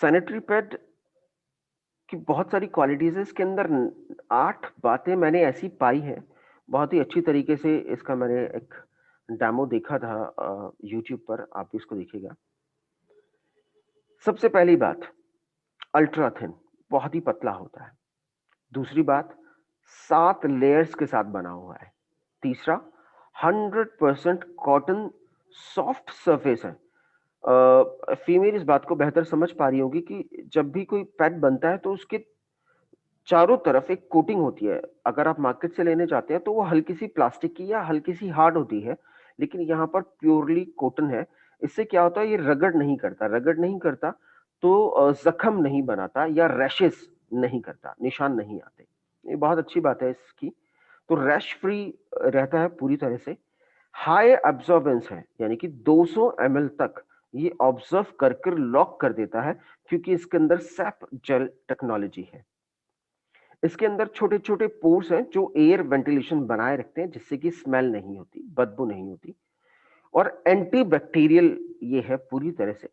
Sanitary pad की बहुत सारी क्वालिटीज है। इसके अंदर 8 बातें मैंने ऐसी पाई हैं, बहुत ही अच्छी तरीके से इसका मैंने एक डेमो देखा था यूट्यूब पर, आप भी इसको देखिएगा। सबसे पहली बात, अल्ट्रा थिन, बहुत ही पतला होता है। दूसरी बात, 7 लेयर्स के साथ बना हुआ है। तीसरा, 100% कॉटन सॉफ्ट सरफेस है। फीमेल इस बात को बेहतर समझ पा रही होगी कि जब भी कोई पैड बनता है तो उसके चारों तरफ एक कोटिंग होती है। अगर आप मार्केट से लेने जाते हैं तो वो हल्की सी प्लास्टिक की या हल्की सी हार्ड होती है, लेकिन यहाँ पर प्योरली कॉटन है। इससे क्या होता है, ये रगड़ नहीं करता तो जख्म नहीं बनाता या रैशेस नहीं करता, निशान नहीं आते। ये बहुत अच्छी बात है इसकी। तो रैश फ्री रहता है पूरी तरह से। हाई एब्जॉर्बेंस है, यानी कि 200 ml तक ये ऑब्जर्व कर लॉक कर देता है, क्योंकि इसके अंदर सैप जेल टेक्नोलॉजी है। इसके अंदर छोटे छोटे पोर्स हैं जो एयर वेंटिलेशन बनाए रखते हैं, जिससे कि स्मेल नहीं होती, बदबू नहीं होती और एंटी बैक्टीरियल ये है पूरी तरह से।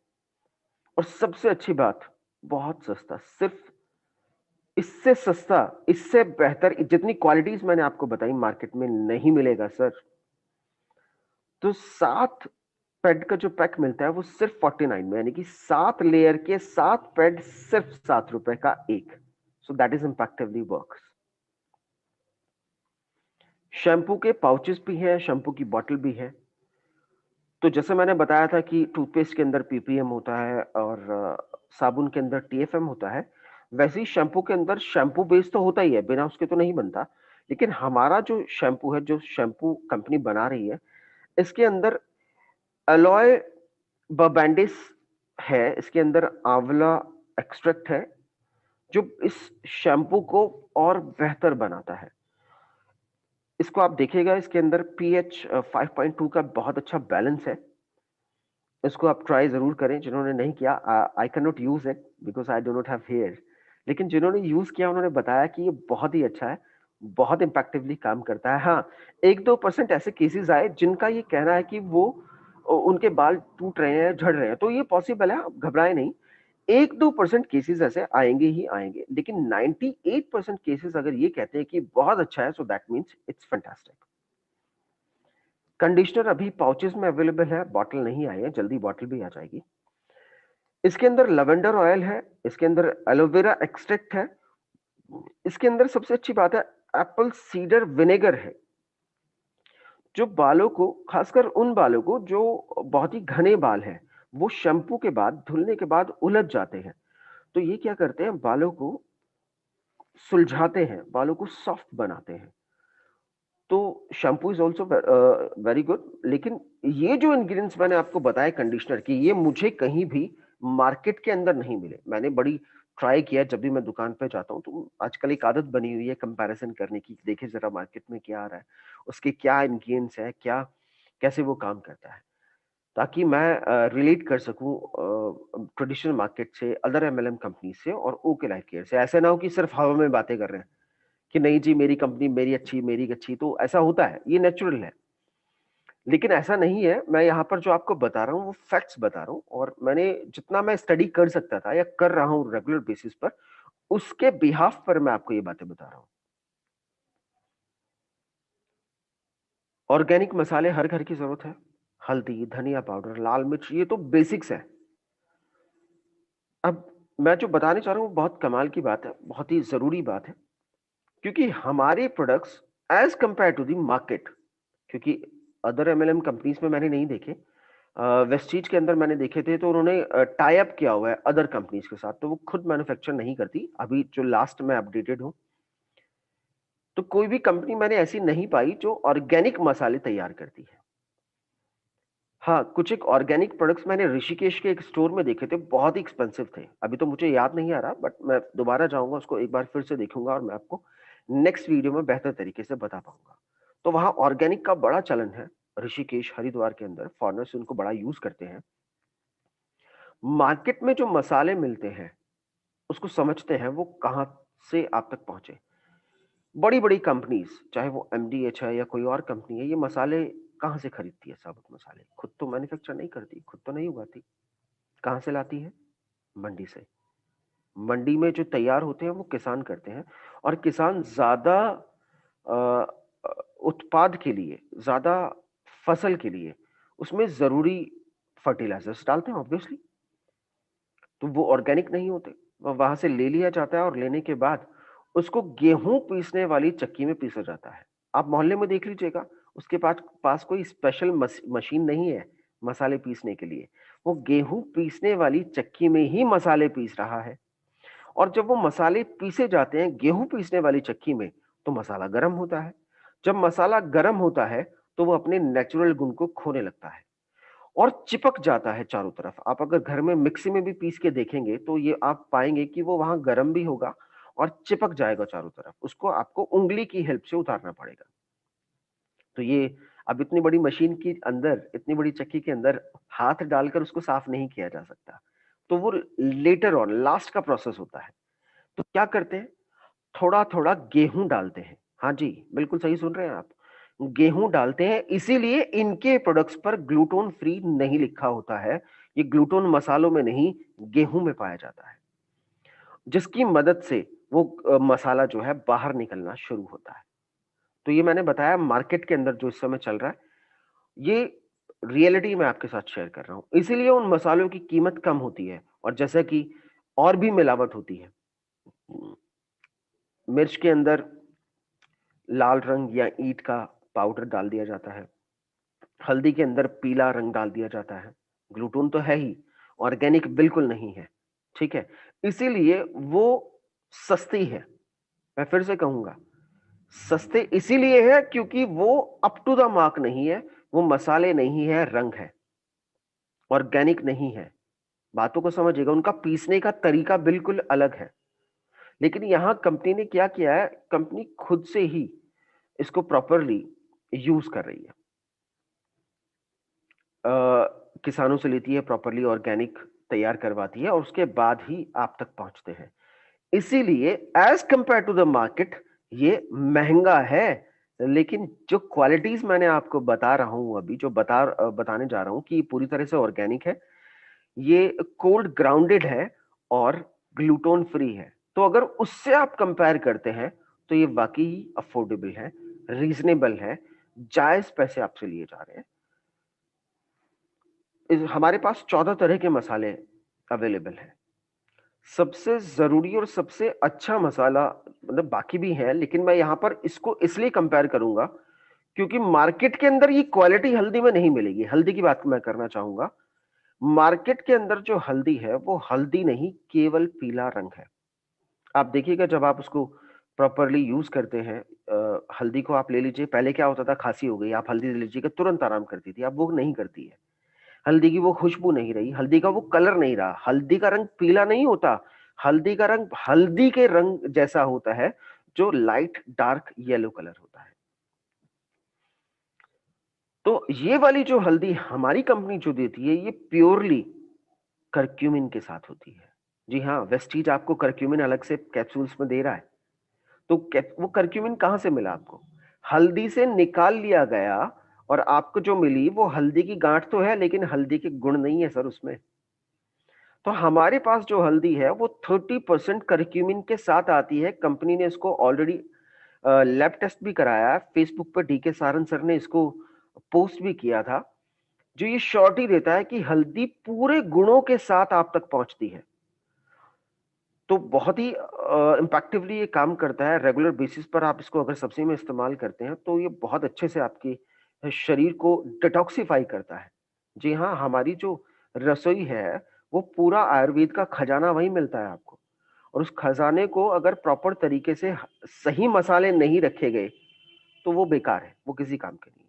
और सबसे अच्छी बात, बहुत सस्ता, सिर्फ इससे सस्ता, इससे बेहतर जितनी क्वालिटीज मैंने आपको बताई मार्केट में नहीं मिलेगा सर। तो 7 पैड का जो पैक मिलता है वो सिर्फ 49 में, यानी कि 7 लेयर के 7 पैड सिर्फ 7 रुपए का एक। So that is impactively works. Shampoo के पाउचेस भी हैं, शैम्पू की बॉटल भी है। तो जैसे मैंने बताया था कि टूथपेस्ट के अंदर पीपीएम होता है और साबुन के अंदर टीएफएम होता है, वैसे ही शैम्पू के अंदर शैम्पू बेस तो होता ही है, बिना उसके तो नहीं बनता। लेकिन हमारा जो शैम्पू है, जो शैम्पू कंपनी बना रही है, इसके अंदर अलोए बर्बैंडिस है, इसके अंदर आंवला एक्सट्रैक्ट है, जो इस शैम्पू को और बेहतर बनाता है। इसको आप देखिएगा, इसके अंदर पीएच 5.2 का बहुत अच्छा बैलेंस है। इसको आप ट्राई जरूर करें, जिन्होंने नहीं किया। I can not use it because I do not have hair, लेकिन जिन्होंने यूज किया उन्होंने बताया कि ये बहुत ही अच्छा है, बहुत इंपैक्टिवली काम करता है। हाँ, 1-2% ऐसे केसेस आए जिनका ये कहना है कि वो उनके बाल टूट रहे हैं, झड़ रहे हैं, तो ये पॉसिबल है, आप घबराए नहीं। 1-2% केसेस ऐसे आएंगे ही आएंगे, लेकिन 98% केसेस अगर ये कहते हैं कि बहुत अच्छा है, so that means it's fantastic. Conditioner अभी पाउचेस में अवेलेबल है, बॉटल नहीं आई है, जल्दी बॉटल भी आ जाएगी। इसके अंदर लवेंडर ऑयल है, इसके अंदर एलोवेरा एक्सट्रैक्ट है, इसके अंदर सबसे अच्छी बात है एप्पल सीडर विनेगर है। जो बालों को, खासकर उन बालों को जो बहुत ही घने बाल हैं, वो शैम्पू के बाद, धुलने के बाद उलझ जाते हैं। तो ये क्या करते हैं, बालों को सुलझाते हैं, बालों को सॉफ्ट बनाते हैं। तो shampoo is also very good, लेकिन ये जो इंग्रीडिएंट्स मैंने आपको बताए कंडीशनर की, ये मुझे कहीं भी मार्केट के अंदर नहीं मिले। मैंने बड़ी ट्राई किया, जब भी मैं दुकान पे जाता हूँ, तो आजकल एक आदत बनी हुई है कंपैरिज़न करने की, देखिए ज़रा मार्केट में क्या आ रहा है, उसके क्या इंग्रीडिएंट्स हैं, क्या कैसे वो काम करता है, ताकि मैं रिलेट कर सकूँ ट्रेडिशनल मार्केट से, अदर एमएलएम कंपनी से और ओके लाइफ केयर से। ऐसा ना हो कि सिर्फ हवा में बातें कर रहे हैं कि नहीं जी मेरी कंपनी, मेरी अच्छी, तो ऐसा होता है, ये नेचुरल है। लेकिन ऐसा नहीं है, मैं यहाँ पर जो आपको बता रहा हूँ वो फैक्ट्स बता रहा हूँ, और मैंने जितना मैं स्टडी कर सकता था या कर रहा हूँ रेगुलर बेसिस पर, उसके बिहाफ पर मैं आपको ये बातें बता रहा हूँ। ऑर्गेनिक मसाले हर घर की जरूरत है। हल्दी, धनिया पाउडर, लाल मिर्च, ये तो बेसिक्स है। अब मैं जो बताने चाह रहा हूँ बहुत कमाल की बात है, बहुत ही जरूरी बात है, क्योंकि हमारे products as compared to the market, क्योंकि अदर एमएलएम कंपनीज में मैंने नहीं देखे, वेस्टीज के अंदर मैंने देखे थे, तो उन्होंने टाई अप किया हुआ है अदर कंपनीज के साथ, तो वो खुद मैन्युफैक्चर नहीं करती। अभी जो लास्ट में अपडेटेड हूँ, तो कोई भी कंपनी मैंने ऐसी नहीं पाई जो ऑर्गेनिक मसाले तैयार करती है। हाँ, कुछ एक ऑर्गेनिक प्रोडक्ट्स मैंने ऋषिकेश के एक स्टोर में देखे थे, बहुत ही एक्सपेंसिव थे। अभी तो मुझे याद नहीं आ रहा, बट मैं दोबारा जाऊंगा, उसको एक बार फिर से देखूंगा और मैं आपको नेक्स्ट वीडियो में बेहतर तरीके से बता पाऊंगा। तो वहाँ ऑर्गेनिक का बड़ा चलन है, ऋषिकेश हरिद्वार के अंदर फॉरेनर्स उनको बड़ा यूज करते हैं। मार्केट में जो मसाले मिलते हैं, उसको समझते हैं वो कहाँ से आप तक पहुंचे। बड़ी बड़ी कंपनीज, चाहे वो एमडीएच है या कोई और कंपनी है, ये मसाले कहाँ से खरीदती है? साबुत मसाले खुद तो मैन्युफैक्चर नहीं करती, खुद तो नहीं उगाती। कहाँ से लाती है? मंडी से। मंडी में जो तैयार होते हैं वो किसान करते हैं, और किसान ज्यादा अ, उत्पाद के लिए, ज्यादा फसल के लिए उसमें जरूरी फर्टिलाइजर्स डालते हैं ऑब्वियसली। तो वो ऑर्गेनिक नहीं होते। वहां से ले लिया जाता है, और लेने के बाद उसको गेहूं पीसने वाली चक्की में पीसा जाता है। आप मोहल्ले में देख लीजिएगा, उसके पास पास कोई स्पेशल मशीन नहीं है मसाले पीसने के लिए। वो गेहूं पीसने वाली चक्की में ही मसाले पीस रहा है। और जब वो मसाले पीसे जाते हैं गेहूं पीसने वाली चक्की में, तो मसाला गर्म होता है। जब मसाला गर्म होता है, तो वो अपने नेचुरल गुण को खोने लगता है और चिपक जाता है चारों तरफ। आप अगर घर में मिक्सी में भी पीस के देखेंगे, तो ये आप पाएंगे कि वो वहां गर्म भी होगा और चिपक जाएगा चारों तरफ। उसको आपको उंगली की हेल्प से उतारना पड़ेगा। तो ये अब इतनी बड़ी मशीन के अंदर, इतनी बड़ी चक्की के अंदर हाथ डालकर उसको साफ नहीं किया जा सकता। तो वो लेटर ऑन, लास्ट का प्रोसेस होता है। तो क्या करते हैं, थोड़ा थोड़ा गेहूं डालते हैं। हाँ जी, बिल्कुल सही सुन रहे हैं आप, गेहूं डालते हैं। इसीलिए इनके प्रोडक्ट्स पर ग्लूटोन फ्री नहीं लिखा होता है। ये ग्लूटोन मसालों में नहीं, गेहूं में पाया जाता है, जिसकी मदद से वो मसाला जो है बाहर निकलना शुरू होता है। तो ये मैंने बताया मार्केट के अंदर जो इस समय चल रहा है, ये रियलिटी मैं आपके साथ शेयर कर रहा हूं। इसीलिए उन मसालों की कीमत कम होती है, और जैसा कि और भी मिलावट होती है। मिर्च के अंदर लाल रंग या ईंट का पाउडर डाल दिया जाता है, हल्दी के अंदर पीला रंग डाल दिया जाता है। ग्लूटोन तो है ही, ऑर्गेनिक बिल्कुल नहीं है। ठीक है, इसीलिए वो सस्ती है। मैं फिर से कहूंगा, सस्ते इसीलिए है क्योंकि वो अप टू द मार्क नहीं है, वो मसाले नहीं है, रंग है, ऑर्गेनिक नहीं है। बातों को समझिएगा, उनका पीसने का तरीका बिल्कुल अलग है। लेकिन यहां कंपनी ने क्या किया है, कंपनी खुद से ही इसको प्रॉपरली यूज कर रही है। किसानों से लेती है, प्रॉपरली ऑर्गेनिक तैयार करवाती है, और उसके बाद ही आप तक पहुंचते हैं। इसीलिए as compared to the market ये महंगा है। लेकिन जो क्वालिटीज मैंने आपको बता रहा हूं, अभी जो बताने जा रहा हूं कि पूरी तरह से ऑर्गेनिक है, ये कोल्ड ग्राउंडेड है और ग्लूटोन फ्री है। तो अगर उससे आप कंपेयर करते हैं, तो ये वाकई अफोर्डेबल है, रीजनेबल है, जायज पैसे आपसे लिए जा रहे हैं। हमारे पास 14 तरह के मसाले अवेलेबल हैं। सबसे जरूरी और सबसे अच्छा मसाला, मतलब बाकी भी है, लेकिन मैं यहां पर इसको इसलिए कंपेयर करूंगा क्योंकि मार्केट के अंदर ये क्वालिटी हल्दी में नहीं मिलेगी। हल्दी की बात मैं करना चाहूंगा। मार्केट के अंदर जो हल्दी है वो हल्दी नहीं, केवल पीला रंग है। आप देखिएगा जब आप उसको प्रॉपरली यूज करते हैं, हल्दी को आप ले लीजिए। पहले क्या होता था, खांसी हो गई, आप हल्दी ले लीजिएगा, तुरंत आराम करती थी। अब वो नहीं करती है। हल्दी की वो खुशबू नहीं रही, हल्दी का वो कलर नहीं रहा। हल्दी का रंग पीला नहीं होता, हल्दी का रंग हल्दी के रंग जैसा होता है, जो लाइट डार्क येलो कलर होता है। तो ये वाली जो हल्दी हमारी कंपनी जो देती है, ये प्योरली करक्यूमिन के साथ होती है। जी हाँ, वेस्टीज आपको करक्यूमिन अलग से कैप्सूल्स में दे रहा है। तो वो करक्यूमिन कहां से मिला आपको? हल्दी से निकाल लिया गया, और आपको जो मिली वो हल्दी की गांठ तो है, लेकिन हल्दी के गुण नहीं है सर उसमें। तो हमारे पास जो हल्दी है वो 30% करक्यूमिन के साथ आती है। कंपनी ने इसको ऑलरेडी लैब टेस्ट भी कराया है। फेसबुक पर डीके सारन सर ने इसको पोस्ट भी किया था, जो ये श्योरिटी देता है कि हल्दी पूरे गुणों के साथ आप तक पहुंचती है। तो बहुत ही इम्पैक्टिवली ये काम करता है। रेगुलर बेसिस पर आप इसको अगर सब्जी में इस्तेमाल करते हैं तो ये बहुत अच्छे से आपकी शरीर को डिटॉक्सिफाई करता है। जी हाँ, हमारी जो रसोई है वो पूरा आयुर्वेद का खजाना वही मिलता है आपको। और उस खजाने को अगर प्रॉपर तरीके से सही मसाले नहीं रखे गए तो वो बेकार है, वो किसी काम के नहीं है।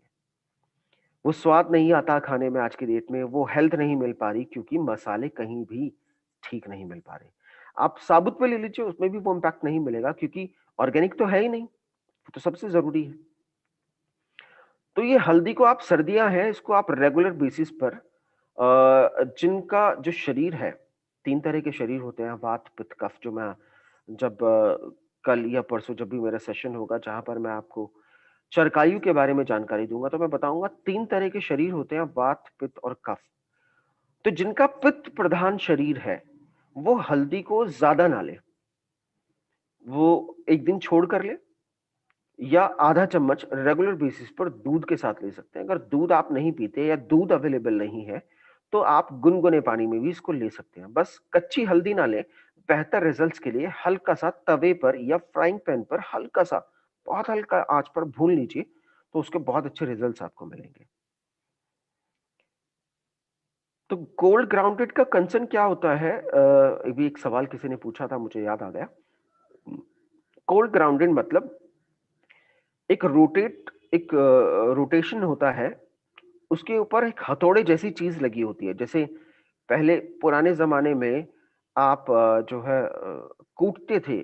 वो स्वाद नहीं आता खाने में आज की डेट में, वो हेल्थ नहीं मिल पा रही, क्योंकि मसाले कहीं भी ठीक नहीं मिल पा रहे। आप साबुत पे ले लीजिए, उसमें भी वो इम्पैक्ट नहीं मिलेगा, क्योंकि ऑर्गेनिक तो है ही नहीं। वो तो सबसे जरूरी है। तो ये हल्दी को आप, सर्दियां हैं, इसको आप रेगुलर बेसिस पर जिनका जो शरीर है, 3 तरह के शरीर होते हैं, वात पित्त कफ। जो मैं जब कल या परसों जब भी मेरा सेशन होगा जहां पर मैं आपको चरकायु के बारे में जानकारी दूंगा, तो मैं बताऊंगा 3 तरह के शरीर होते हैं, वात पित्त और कफ। तो जिनका पित्त प्रधान शरीर है वो हल्दी को ज्यादा ना ले, वो एक दिन छोड़ कर ले, या आधा चम्मच रेगुलर बेसिस पर दूध के साथ ले सकते हैं। अगर दूध आप नहीं पीते या दूध अवेलेबल नहीं है तो आप गुनगुने पानी में भी इसको ले सकते हैं। बस कच्ची हल्दी ना लें। बेहतर रिजल्ट्स के लिए हल्का सा तवे पर या फ्राइंग पैन पर हल्का सा, बहुत हल्का आंच पर भून लीजिए, तो उसके बहुत अच्छे रिजल्ट्स आपको मिलेंगे। तो गोल्ड ग्राउंडेड का कंसर्न क्या होता है? अभी एक सवाल किसी ने पूछा था, मुझे याद आ गया। गोल्ड ग्राउंडेड मतलब एक रोटेशन होता है, उसके ऊपर एक हथौड़े जैसी चीज लगी होती है। जैसे पहले पुराने जमाने में आप जो है कूटते थे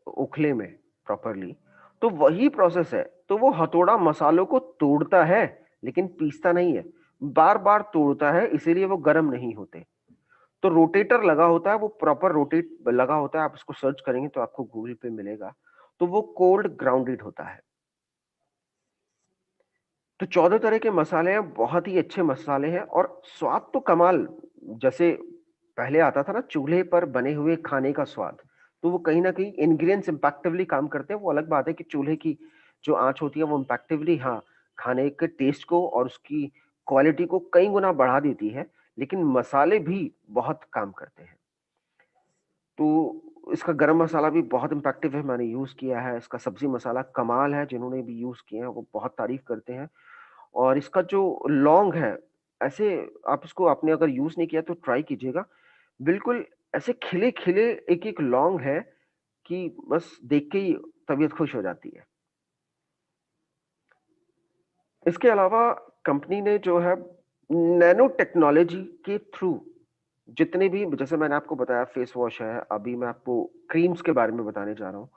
उखले में प्रॉपरली, तो वही प्रोसेस है। तो वो हथौड़ा मसालों को तोड़ता है लेकिन पीसता नहीं है, बार बार तोड़ता है, इसीलिए वो गर्म नहीं होते। तो रोटेटर लगा होता है, वो प्रॉपर रोटेट लगा होता है। आप उसको सर्च करेंगे तो आपको गूगल पे मिलेगा। तो वो कोल्ड ग्राउंडेड होता है। तो 14 तरह के मसाले हैं, बहुत ही अच्छे मसाले हैं, और स्वाद तो कमाल। जैसे पहले आता था ना चूल्हे पर बने हुए खाने का स्वाद, तो वो कहीं ना कहीं इंग्रेडिएंट्स इम्पैक्टिवली काम करते हैं। वो अलग बात है कि चूल्हे की जो आंच होती है वो इम्पैक्टिवली, हाँ, खाने के टेस्ट को और उसकी क्वालिटी को कई गुना बढ़ा देती है। लेकिन मसाले भी बहुत काम करते हैं। तो इसका गरम मसाला भी बहुत इम्पैक्टिव है, मैंने यूज किया है। इसका सब्जी मसाला कमाल है, जिन्होंने भी यूज किए हैं वो बहुत तारीफ करते हैं। और इसका जो लौंग है, ऐसे आप इसको, आपने अगर यूज नहीं किया तो ट्राई कीजिएगा। बिल्कुल ऐसे खिले खिले एक एक लौंग है कि बस देख के ही तबीयत खुश हो जाती है। इसके अलावा कंपनी ने जो है नैनो टेक्नोलॉजी के थ्रू जितने भी, जैसे मैंने आपको बताया फेस वॉश है, अभी मैं आपको क्रीम्स के बारे में बताने जा रहा हूँ।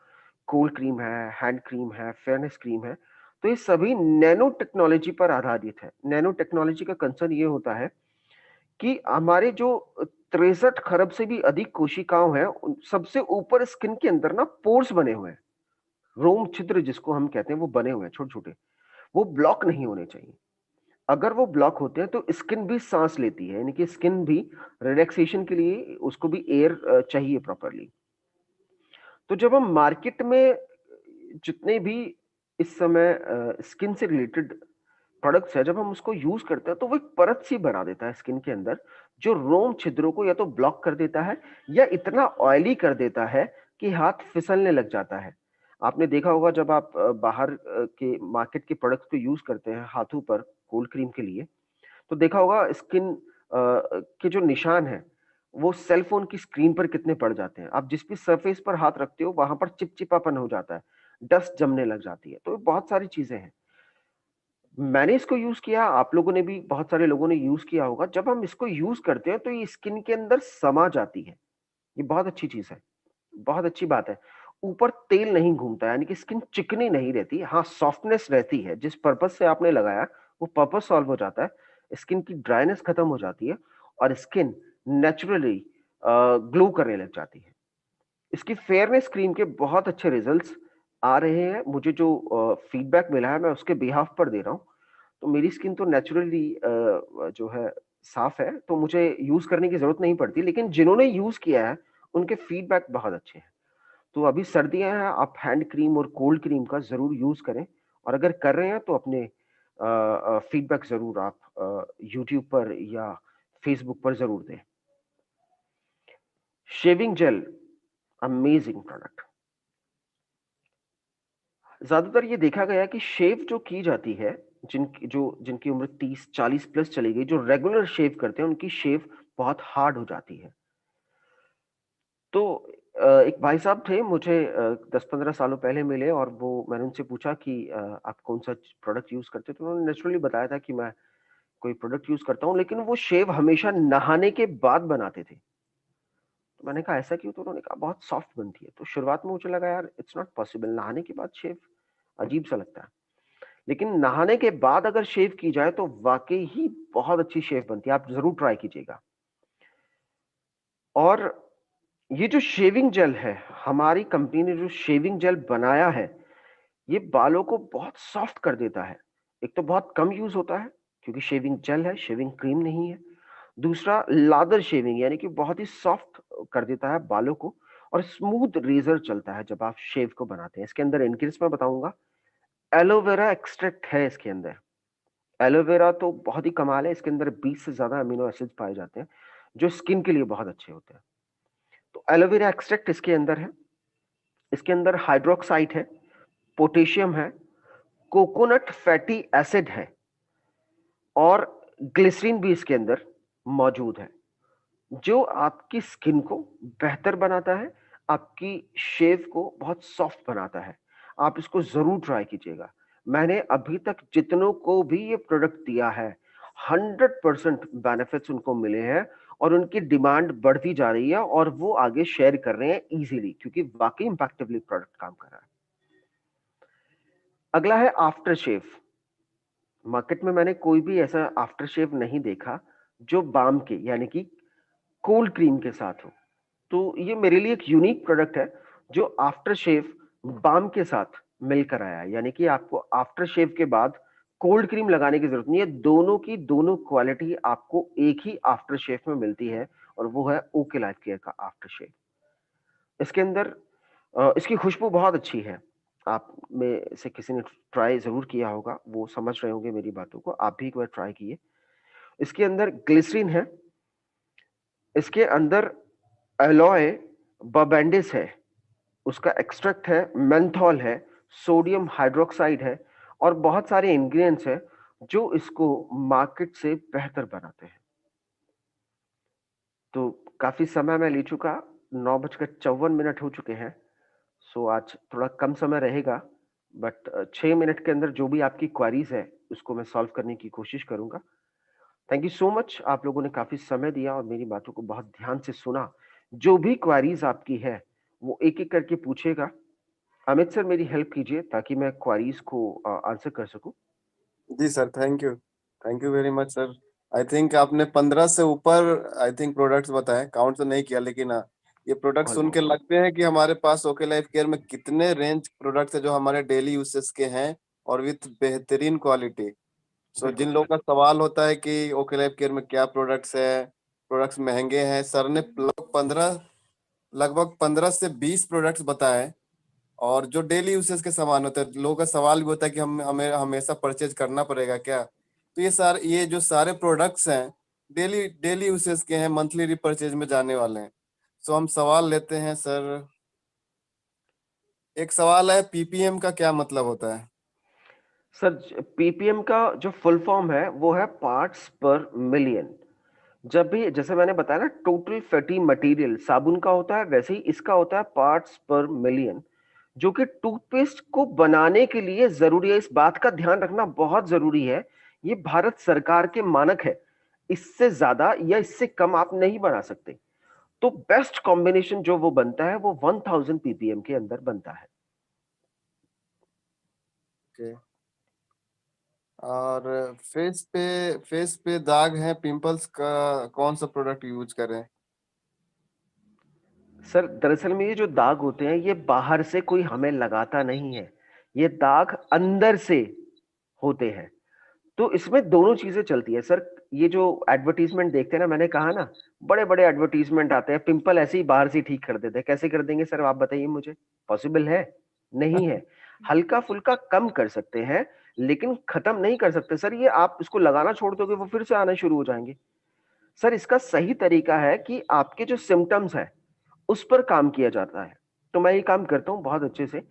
कोल्ड क्रीम है, हैंड क्रीम है, फेयरनेस क्रीम है। तो ये सभी नैनो टेक्नोलॉजी पर आधारित है। नैनो टेक्नोलॉजी का कंसर्न ये होता है कि हमारे जो 63 खरब से भी अधिक कोशिकाओं हैं, सबसे ऊपर स्किन के अंदर ना पोर्स बने हुए हैं। रोम छिद्र जिसको हम कहते हैं वो बने हुए हैं छोटे छोटे। वो ब्लॉक नहीं होने चाहिए। अगर वो ब्लॉक होते हैं तो स्किन भी सांस लेती है, यानी कि स्किन भी रिलैक्सेशन के लिए उसको भी एयर चाहिए प्रॉपरली। तो जब हम मार्केट में जितने भी इस समय स्किन से रिलेटेड प्रोडक्ट्स है, जब हम उसको यूज करते हैं तो वो एक परत सी बना देता है स्किन के अंदर, जो रोम छिद्रों को या तो ब्लॉक कर देता है या इतना ऑयली कर देता है कि हाथ फिसलने लग जाता है। आपने देखा होगा जब आप बाहर के मार्केट के प्रोडक्ट्स को यूज़ करते हैं हाथों पर कोल्ड क्रीम के लिए, तो देखा होगा स्किन के जो निशान हैं, वो सेल फ़ोन की स्क्रीन पर कितने पड़ जाते हैं। आप जिस भी सरफ़ेस पर हाथ रखते हो, वहाँ पर चिपचिपापन हो जाता है, डस्ट जमने लग जाती है। तो बहुत सारी चीज़ें हैं। मैंने इसको यूज़ किया, आप लोगों ने भी बहुत सारे लोगों ने यूज़ किया होगा। जब हम इसको यूज़ करते हैं, तो ये स्किन के अंदर समा जाती है। ये बहुत अच्छी चीज़ है, बहुत अच्छी बात है। ऊपर तेल नहीं घूमता है, यानी कि स्किन चिकनी नहीं रहती। हाँ, सॉफ्टनेस रहती है, जिस पर्पज़ से आपने लगाया, वो पर्पज़ सॉल्व हो जाता है। स्किन की ड्राइनेस खत्म हो जाती है और स्किन नेचुरली ग्लो करने लग जाती है। इसकी फेयरनेस क्रीम के बहुत अच्छे रिजल्ट्स आ रहे हैं। मुझे जो फीडबैक मिला है, मैं उसके बिहाफ पर दे रहा हूँ। तो मेरी स्किन तो नेचुरली जो है साफ है, तो मुझे यूज़ करने की ज़रूरत नहीं पड़ती। लेकिन जिन्होंने यूज़ किया है, उनके फीडबैक बहुत अच्छे हैं। तो अभी सर्दियाँ हैं, आप हैंड क्रीम और कोल्ड क्रीम का ज़रूर यूज़ करें और अगर कर रहे हैं तो अपने फीडबैक ज़रूर आप यूट्यूब पर या फेसबुक पर ज़रूर दें। Shaving jail, amazing product. ज़्यादातर ये देखा गया है कि शेव जो की जाती है, जिनकी उम्र 30-40 प्लस चली गई, जो रेगुलर शेव करते हैं, उनकी शेव बहुत हार्ड हो जाती है। तो एक भाई साहब थे मुझे 10-15 सालों पहले मिले और वो मैंने उनसे पूछा कि आप कौन-सा प्रोडक्ट यूज़ करते हो? तो उन्होंने नेचुरली बताया था कि मैं कोई प्रोडक्ट यूज़ करता हूँ, लेकिन वो शेव हमेशा नहाने के बाद बनाते थे। तो मैंने कहा ऐसा क्यों? तो उन्होंने कहा बहुत सॉफ्ट बनती है। तो शुरुआत में मुझे लगा यार इट्स नॉट पॉसिबल, नहाने के बाद शेव अजीब-सा लगता है। लेकिन नहाने के बाद अगर शेव की जाए तो वाक़ई ही बहुत अच्छी शेव बनती है, आप ज़रूर ट्राई कीजिएगा। और ये जो शेविंग जेल है, हमारी कंपनी ने जो शेविंग जेल बनाया है, ये बालों को बहुत सॉफ्ट कर देता है। एक तो बहुत कम यूज़ होता है, क्योंकि शेविंग जेल है, शेविंग क्रीम नहीं है। दूसरा लादर शेविंग यानी कि बहुत ही सॉफ्ट कर देता है बालों को और स्मूथ रेज़र चलता है जब आप शेव को बनाते हैं। इसके अंदर इंग्रीडिएंट्स मैं बताऊँगा, एलोवेरा एक्सट्रैक्ट है इसके अंदर। एलोवेरा तो बहुत ही कमाल है, इसके अंदर 20 से ज़्यादा अमीनो एसिड्स पाए जाते हैं, जो स्किन के लिए बहुत अच्छे होते हैं। तो एलोवेरा एक्सट्रैक्ट इसके अंदर है, इसके अंदर हाइड्रोक्साइड है, पोटेशियम है, कोकोनट फैटी एसिड है और ग्लिसरीन भी इसके अंदर मौजूद है, जो आपकी स्किन को बेहतर बनाता है, आपकी शेव को बहुत सॉफ्ट बनाता है। आप इसको ज़रूर ट्राई कीजिएगा। मैंने अभी तक जितनों को भी ये प्रोडक्ट दिया है, 100% बेनिफिट्स उनको मिले हैं और उनकी डिमांड बढ़ती जा रही है और वो आगे शेयर कर रहे हैं ईज़िली क्योंकि वाक़ई इम्पैक्टिवली प्रोडक्ट काम कर रहा है। अगला है आफ्टर शेव। मार्केट में मैंने कोई भी ऐसा आफ्टर शेव नहीं देखा, जो बाम के यानी कि कोल्ड क्रीम के साथ हो। तो ये मेरे लिए एक यूनिक प्रोडक्ट है जो आफ्टर शेव बाम के साथ मिलकर आया है, यानी कि आपको आफ्टर शेव के बाद कोल्ड क्रीम लगाने की जरूरत नहीं है। दोनों की दोनों क्वालिटी आपको एक ही आफ्टर शेव में मिलती है और वो है ओके लाइफ केयर का आफ्टर शेव। इसके अंदर इसकी खुशबू बहुत अच्छी है। आप में से किसी ने ट्राई जरूर किया होगा, वो समझ रहे होंगे मेरी बातों को। आप भी एक बार ट्राई कीजिए। इसके अंदर ग्लिसरीन है, इसके अंदर एलॉय बबेंडिस है, उसका एक्सट्रैक्ट है, मेंथॉल है, सोडियम हाइड्रोक्साइड है और बहुत सारे इंग्रेडिएंट्स हैं जो इसको मार्केट से बेहतर बनाते हैं। तो काफ़ी समय मैं ले चुका, 9:54 हो चुके हैं। सो आज थोड़ा कम समय रहेगा, बट 6 मिनट के अंदर जो भी आपकी क्वेरीज़ है, उसको मैं सॉल्व करने की कोशिश करूँगा। थैंक यू सो मच, आप लोगों ने काफ़ी समय दिया और मेरी बातों को बहुत ध्यान से सुना। जो भी क्वेरीज़ आपकी है, वो एक-एक करके पूछिएगा। अमित सर मेरी हेल्प कीजिए ताकि मैं क्वेरीज़ को आंसर कर सकूँ। जी sir, thank you very much sir. I think आपने 15 से ऊपर आई थिंक प्रोडक्ट्स बताए, काउंट तो नहीं किया, लेकिन हाँ, ये प्रोडक्ट सुन के ऑलमोस्ट। लगते हैं कि हमारे पास ओके लाइफ केयर में कितने रेंज प्रोडक्ट्स है जो हमारे डेली यूसेस के हैं और विथ बेहतरीन क्वालिटी। सो बिल्कुल जिन सर। लोगों का सवाल होता है कि ओके लाइफ केयर में क्या प्रोडक्ट्स है, प्रोडक्ट्स महंगे हैं, सर ने लगभग 15 से 20 प्रोडक्ट्स बताए और जो डेली यूसेस के सामान होते हैं। लोगों का सवाल भी होता है कि हम हमें हमेशा परचेज करना पड़ेगा क्या? तो ये जो सारे प्रोडक्ट्स हैं डेली डेली यूसेस के हैं, मंथली रिपर्चेज में जाने वाले हैं। सो हम सवाल लेते हैं सर। एक सवाल है, पीपीएम का क्या मतलब होता है? सर पीपीएम का जो फुल फॉर्म है वो है पार्ट्स पर मिलियन। जब भी जैसे मैंने बताया ना टोटल फैटी मटेरियल साबुन का होता है, वैसे ही इसका होता है पार्ट्स पर मिलियन, जो कि टूथपेस्ट को बनाने के लिए जरूरी है। इस बात का ध्यान रखना बहुत जरूरी है, ये भारत सरकार के मानक है, इससे ज्यादा या इससे कम आप नहीं बना सकते। तो बेस्ट कॉम्बिनेशन जो वो बनता है वो 1000 पीपीएम के अंदर बनता है। ओके। और फेस पे दाग है, पिंपल्स का कौन सा प्रोडक्ट यूज करें? सर दरअसल में ये जो दाग होते हैं ये बाहर से कोई हमें लगाता नहीं है, ये दाग अंदर से होते हैं। तो इसमें दोनों चीजें चलती है सर। ये जो एडवर्टीजमेंट देखते हैं ना, मैंने कहा ना बड़े बड़े एडवर्टीजमेंट आते हैं, पिंपल ऐसे ही बाहर से ठीक कर देते हैं। कैसे कर देंगे सर, आप बताइए मुझे, पॉसिबल है? नहीं है। हल्का फुल्का कम कर सकते हैं लेकिन खत्म नहीं कर सकते सर। ये आप इसको लगाना छोड़ दोगे वो फिर से आना शुरू हो जाएंगे। सर इसका सही तरीका है कि आपके जो सिम्टम्स है उस पर काम किया जाता है। तो मैं ये काम करता हूँ बहुत अच्छे से।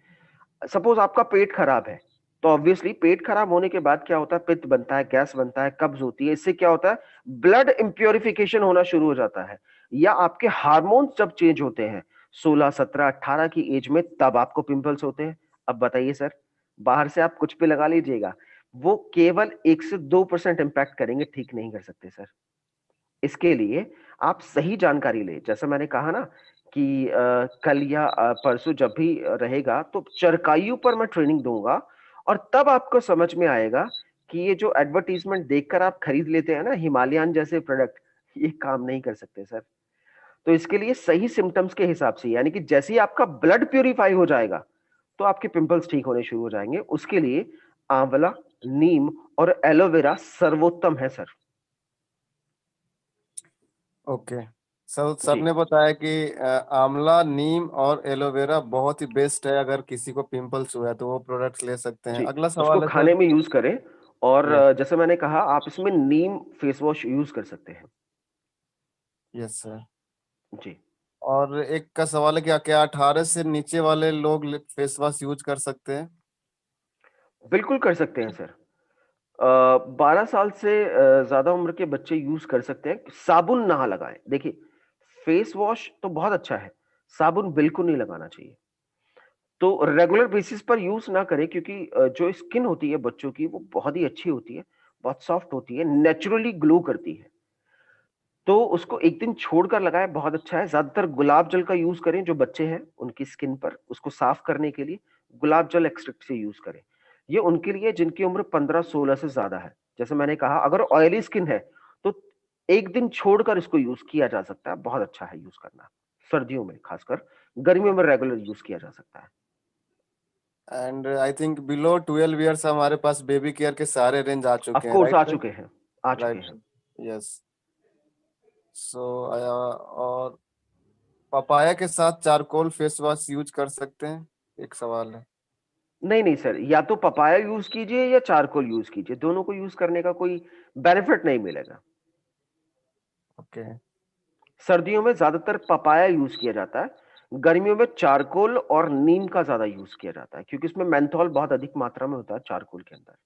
सपोज आपका पेट खराब है, तो ऑब्वियसली पेट खराब होने के बाद क्या होता है, पित्त बनता है, गैस बनता है, कब्ज होती है। इससे क्या होता है, ब्लड इम्प्योरिफिकेशन होना शुरू हो जाता है। या आपके हार्मोन्स जब चेंज होते हैं 16 17 18 की एज में, तब आपको पिंपल्स होते हैं। अब बताइए सर, बाहर से आप कुछ भी लगा लीजिएगा, वो केवल 1 से 2% इंपैक्ट करेंगे, ठीक नहीं कर सकते सर। इसके लिए आप सही जानकारी लें। जैसे मैंने कहा ना कि कल या परसों जब भी रहेगा तो चरकाइयों पर मैं ट्रेनिंग दूंगा, और तब आपको समझ में आएगा कि ये जो एडवर्टीजमेंट देखकर आप खरीद लेते हैं ना हिमालयन जैसे प्रोडक्ट, ये काम नहीं कर सकते सर। तो इसके लिए सही सिम्टम्स के हिसाब से, यानी कि जैसे ही आपका ब्लड प्यूरिफाई हो जाएगा तो आपके पिंपल्स ठीक होने शुरू हो जाएंगे। उसके लिए आंवला, नीम और एलोवेरा सर्वोत्तम है सर। ओके। सर जी ने बताया कि आंवला, नीम और एलोवेरा बहुत ही बेस्ट है, अगर किसी को पिंपल्स हुआ है तो वो प्रोडक्ट्स ले सकते हैं। जी, अगला उसको सवाल है सर। खाने में यूज करें। और यस। जैसे मैंने कहा आप इसमें नीम फेस वॉश यूज कर सकते हैं। Yes sir. जी और एक का सवाल है कि क्या 18 से नीचे वाले लोग फेस वॉश यूज कर सकते हैं? बिल्कुल कर सकते हैं सर। 12 साल से ज्यादा उम्र के बच्चे यूज कर सकते हैं। साबुन ना लगाएं। देखिए फेस वॉश तो बहुत अच्छा है, साबुन बिल्कुल नहीं लगाना चाहिए। तो रेगुलर बेसिस पर यूज ना करें, क्योंकि जो स्किन होती है बच्चों की वो बहुत ही अच्छी होती है, बहुत सॉफ्ट होती है, नेचुरली ग्लो करती है। तो उसको एक दिन छोड़कर लगाएं, बहुत अच्छा है। ज्यादातर गुलाब जल का यूज करें, जो बच्चे हैं उनकी स्किन पर उसको साफ करने के लिए गुलाब जल एक्सट्रैक्ट से यूज करें। ये उनके लिए जिनकी उम्र 15-16 से ज्यादा है। जैसे मैंने कहा अगर ऑयली स्किन है तो एक दिन छोड़कर इसको यूज किया जा सकता है, बहुत अच्छा है यूज करना। सर्दियों में खासकर, गर्मियों में रेगुलर यूज किया जा सकता है। And I think below 12 years हमारे पास बेबी केयर के सारे रेंज आ ऑफ चुके हैं, कोर्स राइट आ सर? चुके हैं, आ चुके राइट हैं। सर। यस। सो और पपाया के साथ चारकोल फेस वॉश यूज कर सकते हैं? एक सवाल है। नहीं नहीं सर, या तो पपाया यूज कीजिए या चारकोल यूज कीजिए, दोनों को यूज करने का कोई बेनिफिट नहीं मिलेगा। ओके। सर्दियों में ज्यादातर पपाया यूज किया जाता है, गर्मियों में चारकोल और नीम का ज्यादा यूज किया जाता है, क्योंकि इसमें मेंथॉल बहुत अधिक मात्रा में होता है चारकोल के अंदर।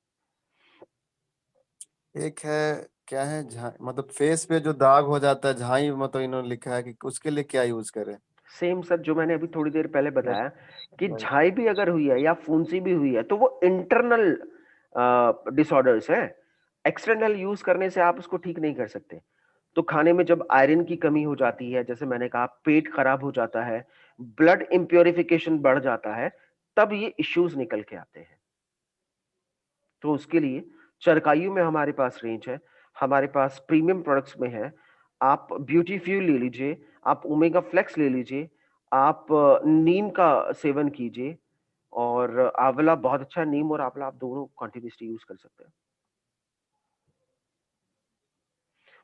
एक है, क्या है, मतलब फेस पे जो दाग हो जाता है झाई, मतलब इन्होंने लिखा है कि उसके लिए क्या यूज करें? सेम सर जो मैंने अभी थोड़ी देर पहले यस। बताया कि राइट। झाई भी अगर हुई है या फुंसी भी हुई है तो वो इंटरनल डिसऑर्डर्स है। एक्सटर्नल यूज करने से आप उसको ठीक नहीं कर सकते। तो खाने में जब आयरन की कमी हो जाती है, जैसे मैंने कहा पेट खराब हो जाता है, ब्लड इम्प्योरिफिकेशन बढ़ जाता है, तब ये इश्यूज निकल के आते हैं। तो उसके लिए चरकाइयों में हमारे पास रेंज है, हमारे पास प्रीमियम प्रोडक्ट्स में है। आप ब्यूटी फ्यूल ले लीजिए, आप ओमेगा फ्लेक्स ले लीजिए, आप नीम का सेवन कीजिए, और आंवला बहुत अच्छा है। नीम और आंवला आप दोनों कंटिन्यूसली यूज कर सकते हैं।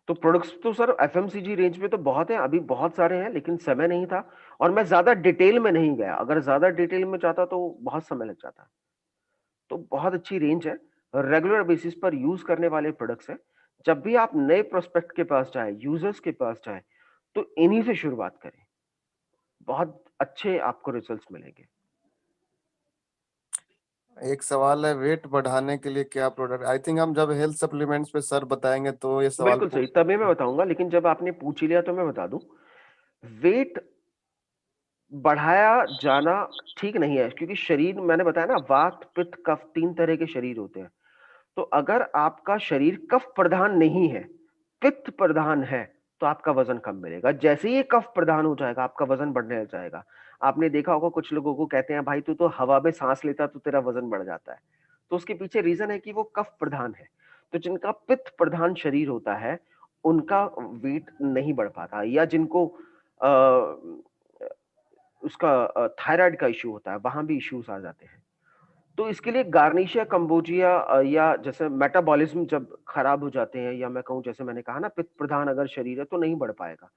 तो प्रोडक्ट्स तो सर एफएमसीजी रेंज में तो बहुत है, अभी बहुत सारे हैं, लेकिन समय नहीं था और मैं ज्यादा डिटेल में नहीं गया। अगर ज्यादा डिटेल में जाता तो बहुत समय लग जाता। तो बहुत अच्छी रेंज है, रेगुलर बेसिस पर यूज करने वाले प्रोडक्ट्स हैं। जब भी आप नए प्रोस्पेक्ट के पास जाए, यूजर्स के पास जाए, तो इन्हीं से शुरुआत करें, बहुत अच्छे आपको रिजल्ट्स मिलेंगे। एक सवाल है, वेट बढ़ाने के लिए क्या प्रोडक्ट? आई थिंक हम जब हेल्थ सप्लीमेंट्स पे सर बताएंगे तो ये सवाल बिल्कुल सही, तभी मैं बताऊंगा, लेकिन जब आपने पूछ ही लिया तो मैं बता दूं, वेट बढ़ाया जाना ठीक नहीं है, क्योंकि शरीर, मैंने बताया ना, वात पित्त कफ 3 तरह के शरीर होते हैं। तो अगर आपका शरीर कफ प्रधान नहीं है, पित्त प्रधान है, तो आपका वजन कम मिलेगा। जैसे ही ये कफ प्रधान हो जाएगा, आपका वजन बढ़ने लग जाएगा। आपने देखा होगा कुछ लोगों को कहते हैं, भाई तू तो हवा में सांस लेता तो तेरा वजन बढ़ जाता है। तो उसके पीछे रीजन है कि वो कफ प्रधान है। तो जिनका पित्त प्रधान शरीर होता है, उनका वेट नहीं बढ़ पाता, या जिनको उसका थायराइड का इश्यू होता है, वहां भी इश्यूज आ जाते हैं। तो इसके लिए गार्निशिया कंबोजिया, या जैसे मेटाबॉलिज्म जब खराब हो जाते हैं, या मैं कहूं जैसे मैंने कहा ना, पित्त प्रधान अगर शरीर है तो नहीं बढ़ पाएगा।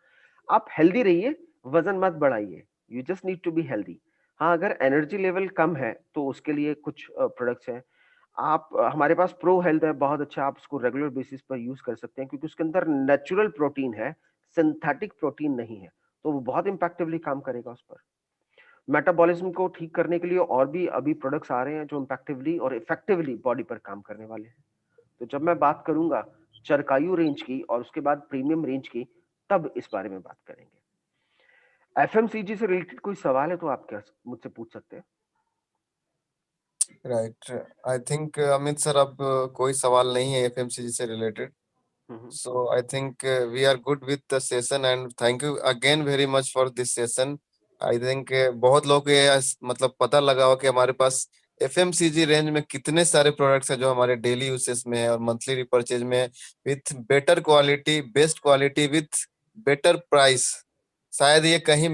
आप हेल्दी रहिए, वजन मत बढ़ाइए, you just need to be healthy. हाँ, अगर एनर्जी लेवल कम है तो उसके लिए कुछ प्रोडक्ट्स हैं। आप हमारे पास प्रो हेल्थ है, बहुत अच्छा, आप उसको रेगुलर बेसिस पर यूज कर सकते हैं, क्योंकि उसके अंदर नेचुरल प्रोटीन है, सिंथेटिक प्रोटीन नहीं है। तो वो बहुत इंपैक्टिवली काम करेगा उस पर। मेटाबॉलिज्म को ठीक करने के लिए और भी अभी प्रोडक्ट्स आ रहे हैं जो इम्पैक्टिवली और इफेक्टिवली बॉडी पर काम करने वाले हैं। तो जब मैं बात करूंगा चरकायु रेंज की और उसके बाद प्रीमियम रेंज की, तब इस बारे में बात करेंगे। एफएमसीजी से रिलेटेड कोई सवाल है तो आप क्या मुझसे पूछ सकते हैं। Right, I think Amit sir, अब कोई सवाल नहीं है एफएमसीजी से related. So I think we are good with the session and thank you again very much for this session. I think बहुत लोग को ये मतलब पता लगा हो कि हमारे पास FMCG रेंज में कितने सारे प्रोडक्ट्स हैं जो हमारे डेली यूसेस में है और मंथली रिपर्चेज में, with better quality, best quality, with better price. शायद ये कहीं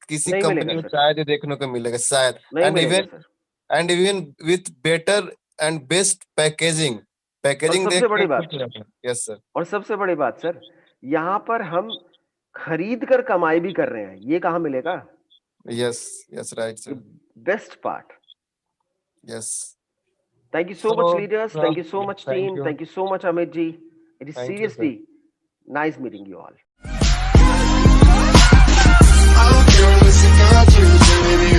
किसी नहीं कंपनी मिलेगा में सर, शायद ये देखने को मिलेगा शायद। नहीं मिलेगा sir. And even with better and best packaging. और पैकेजिंग सबसे देख के बड़ी बात, कुछ नहीं। Yes sir. और सबसे बड़ी बात सर, यहाँ पर हम खरीद कर कमाई भी कर रहे हैं, ये कहाँ मिलेगा? Yes, yes, right, sir. Best part. Yes. Thank you so much, So, leaders. Thank you so much, thank team. you. Thank you so much, Amit ji. It is Thank you, sir. seriously nice meeting you all. I don't care, listen, I choose, baby.